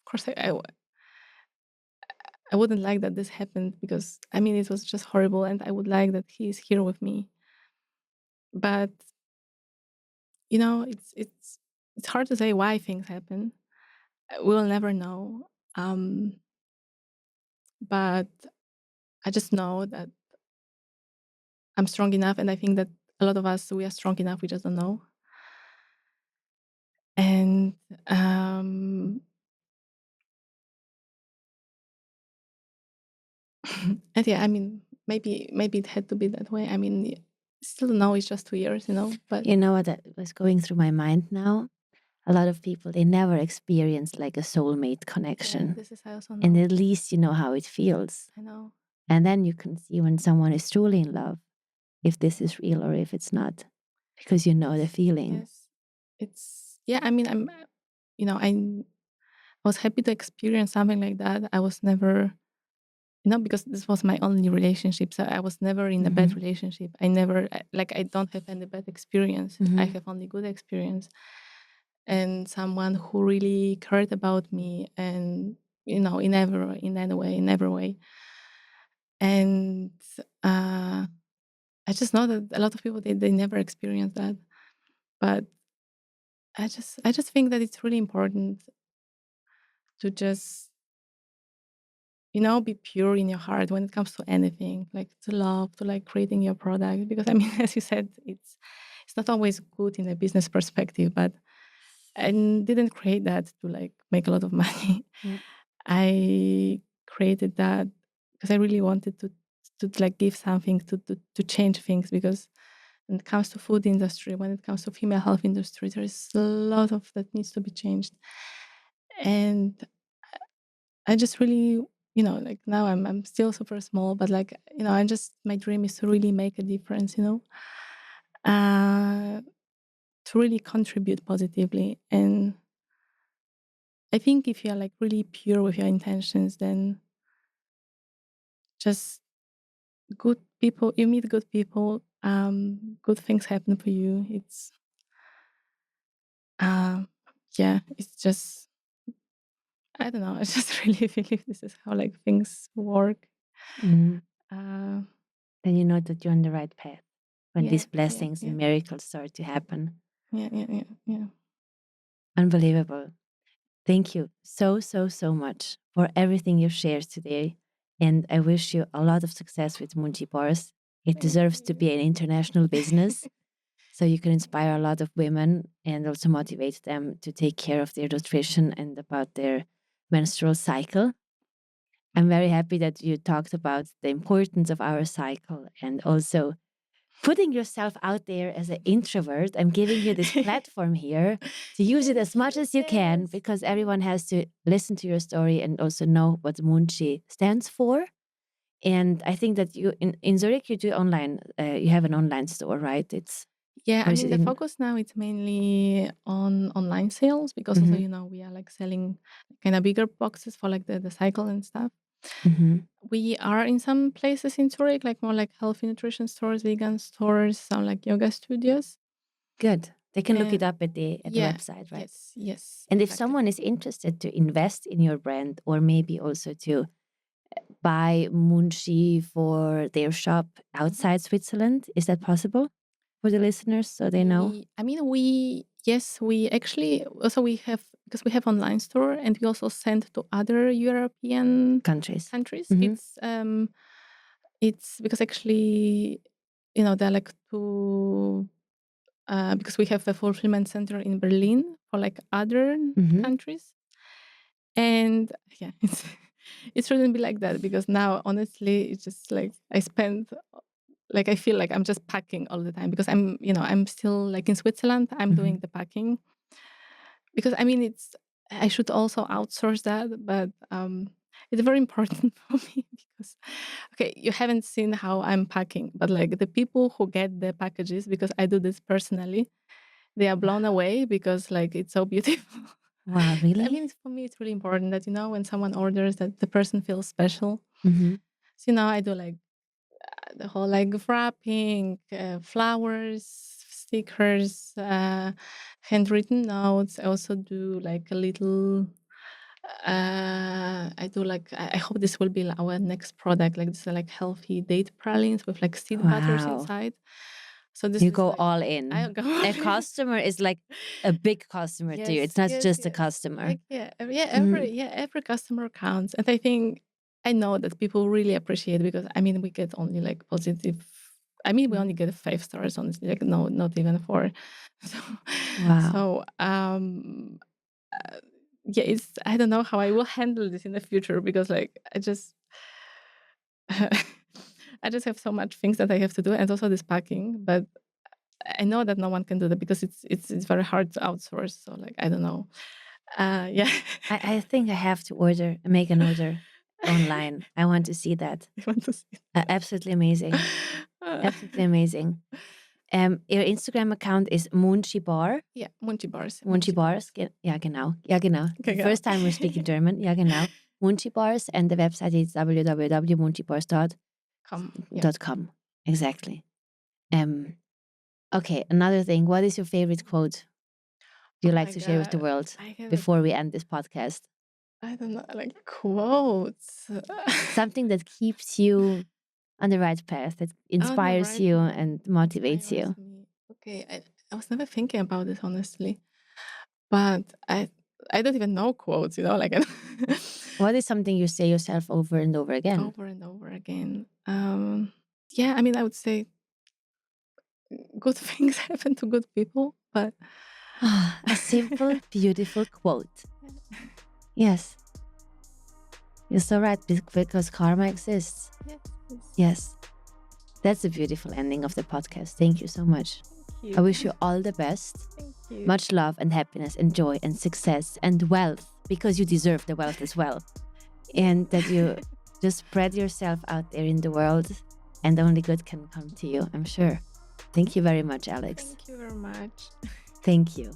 course I wouldn't like that this happened, because I mean it was just horrible, and I would like that he's here with me. But it's hard to say why things happen. We'll never know. But I just know that I'm strong enough, and I think that a lot of us, we are strong enough. We just don't know. And and yeah, I mean, maybe it had to be that way. I mean, still no, it's just 2 years, but You know what was going through my mind now? A lot of people, they never experience like a soulmate yeah, connection. this is I also And know. at least you know how it feels. I know. And then you can see when someone is truly in love, if this is real or if it's not, because you know the feeling. Yes. It's yeah, I mean, I was happy to experience something like that. I was never, because this was my only relationship, so I was never in a bad relationship. I never I don't have any bad experience. I have only good experience, and someone who really cared about me, and in every way. And I just know that a lot of people they never experience that, but I just think that it's really important to just be pure in your heart when it comes to anything, like to love, to like creating your product. Because I mean, as you said, it's not always good in a business perspective, but I didn't create that to like make a lot of money. Yeah. I created that because I really wanted to like give something to change things. Because when it comes to food industry, when it comes to female health industry, there's a lot of that needs to be changed. And I just really, like now I'm still super small, but like, I just my dream is to really make a difference, uh, to really contribute positively. And I think if you're like really pure with your intentions, then just good people, you meet good people, good things happen for you. Um, yeah, it's just, I don't know. I just really believe this is how like things work. Mm. Uh, Then you know that you're on the right path when yeah, these yeah, blessings yeah, and miracles start to happen. yeah, yeah, yeah, yeah. Unbelievable. Thank you so, so, so much for everything you shared today. And I wish you a lot of success with Moonchi Bars. It Thank deserves to you. be an international business. So you can inspire a lot of women and also motivate them to take care of their nutrition and about their menstrual cycle. I'm very happy that you talked about the importance of our cycle and also putting yourself out there as an introvert. I'm giving you this platform here to use it as Thank much you. as you can Yes. because everyone has to listen to your story and also know what Munchi stands for. And I think that you in Zurich you do online. You have an online store, right? It's Yeah, or I is mean, it the in? focus now is mainly on online sales because also, Hmm. we are like selling kind of bigger boxes for like the cycle and stuff. Hmm. We are in some places in Zurich, like more like healthy nutrition stores, vegan stores, some like yoga studios. Good. They can look it And up at the yeah, website, right? yes, yes, And if exactly. someone is interested to invest in your brand or maybe also to buy Munchi for their shop outside Switzerland, is that possible for the listeners so they know? I mean, we actually also we have because we have online store and we also send to other European Countries. countries. Hmm. It's because actually, they're like two because we have a fulfillment center in Berlin for like other Hmm. countries. And yeah, it shouldn't be like that because now honestly it's just like I feel like I'm just packing all the time because I'm still like in Switzerland, I'm Hmm. doing the packing. Because I mean I should also outsource that, but it's very important for me because okay, you haven't seen how I'm packing, but like the people who get the packages, because I do this personally, they are blown away because like it's so beautiful. Wow, I mean, really? for me, it's really important that when someone orders, that the person feels special. Hmm. So I do like the whole like wrapping, flowers, stickers, handwritten notes. I also do like a little. I do like. I hope this will be our next product. Like this, are like healthy date pralines with like seed butters Wow. inside. So this You is go like all I in. go. A customer is like a big customer to you. Yes, It's not yes, just a yes. customer. Like Hmm. every customer counts, and I think I know that people really appreciate because I mean we get only like positive. I mean we only get 5 stars honestly, like no, not even 4. So, Wow. so uh, yeah, it's I don't know how I will handle this in the future because like I just I just have so much things that I have to do, and also this packing. But I know that no one can do that because it's very hard to outsource. So like I don't know. Yeah. I think I have to make an order online. I want to see that. You want to see? Absolutely amazing. Absolutely amazing. Your Instagram account is Moonchy Bar. Yeah, Munchy Bars. Moonchy Bars. Ja, genau. Ja, genau. Okay, The first time we're speaking German. Ja, genau. Moonchy Bars, and the website is www.moonchyBars.com. Yeah. Exactly. Okay, another thing. What is your favorite quote you like to share with the world before we end this podcast? I don't know, like quotes. Something that keeps you on the right path, that inspires you and motivates you. Okay, I was never thinking about this, honestly. But I don't even know quotes, like. What is something you say yourself over and over again? Over and over again. Yeah, I mean, I would say good things happen to good people, but a simple, beautiful quote. Yes. You're so right, because karma exists. Yes. That's a beautiful ending of the podcast. Thank you so much. Thank you. I wish you all the best. Thank you. Much love and happiness and joy and success and wealth, because you deserve the wealth as well. And that you just spread yourself out there in the world, and only good can come to you, I'm sure. Thank you very much, Alex. Thank you very much. Thank you.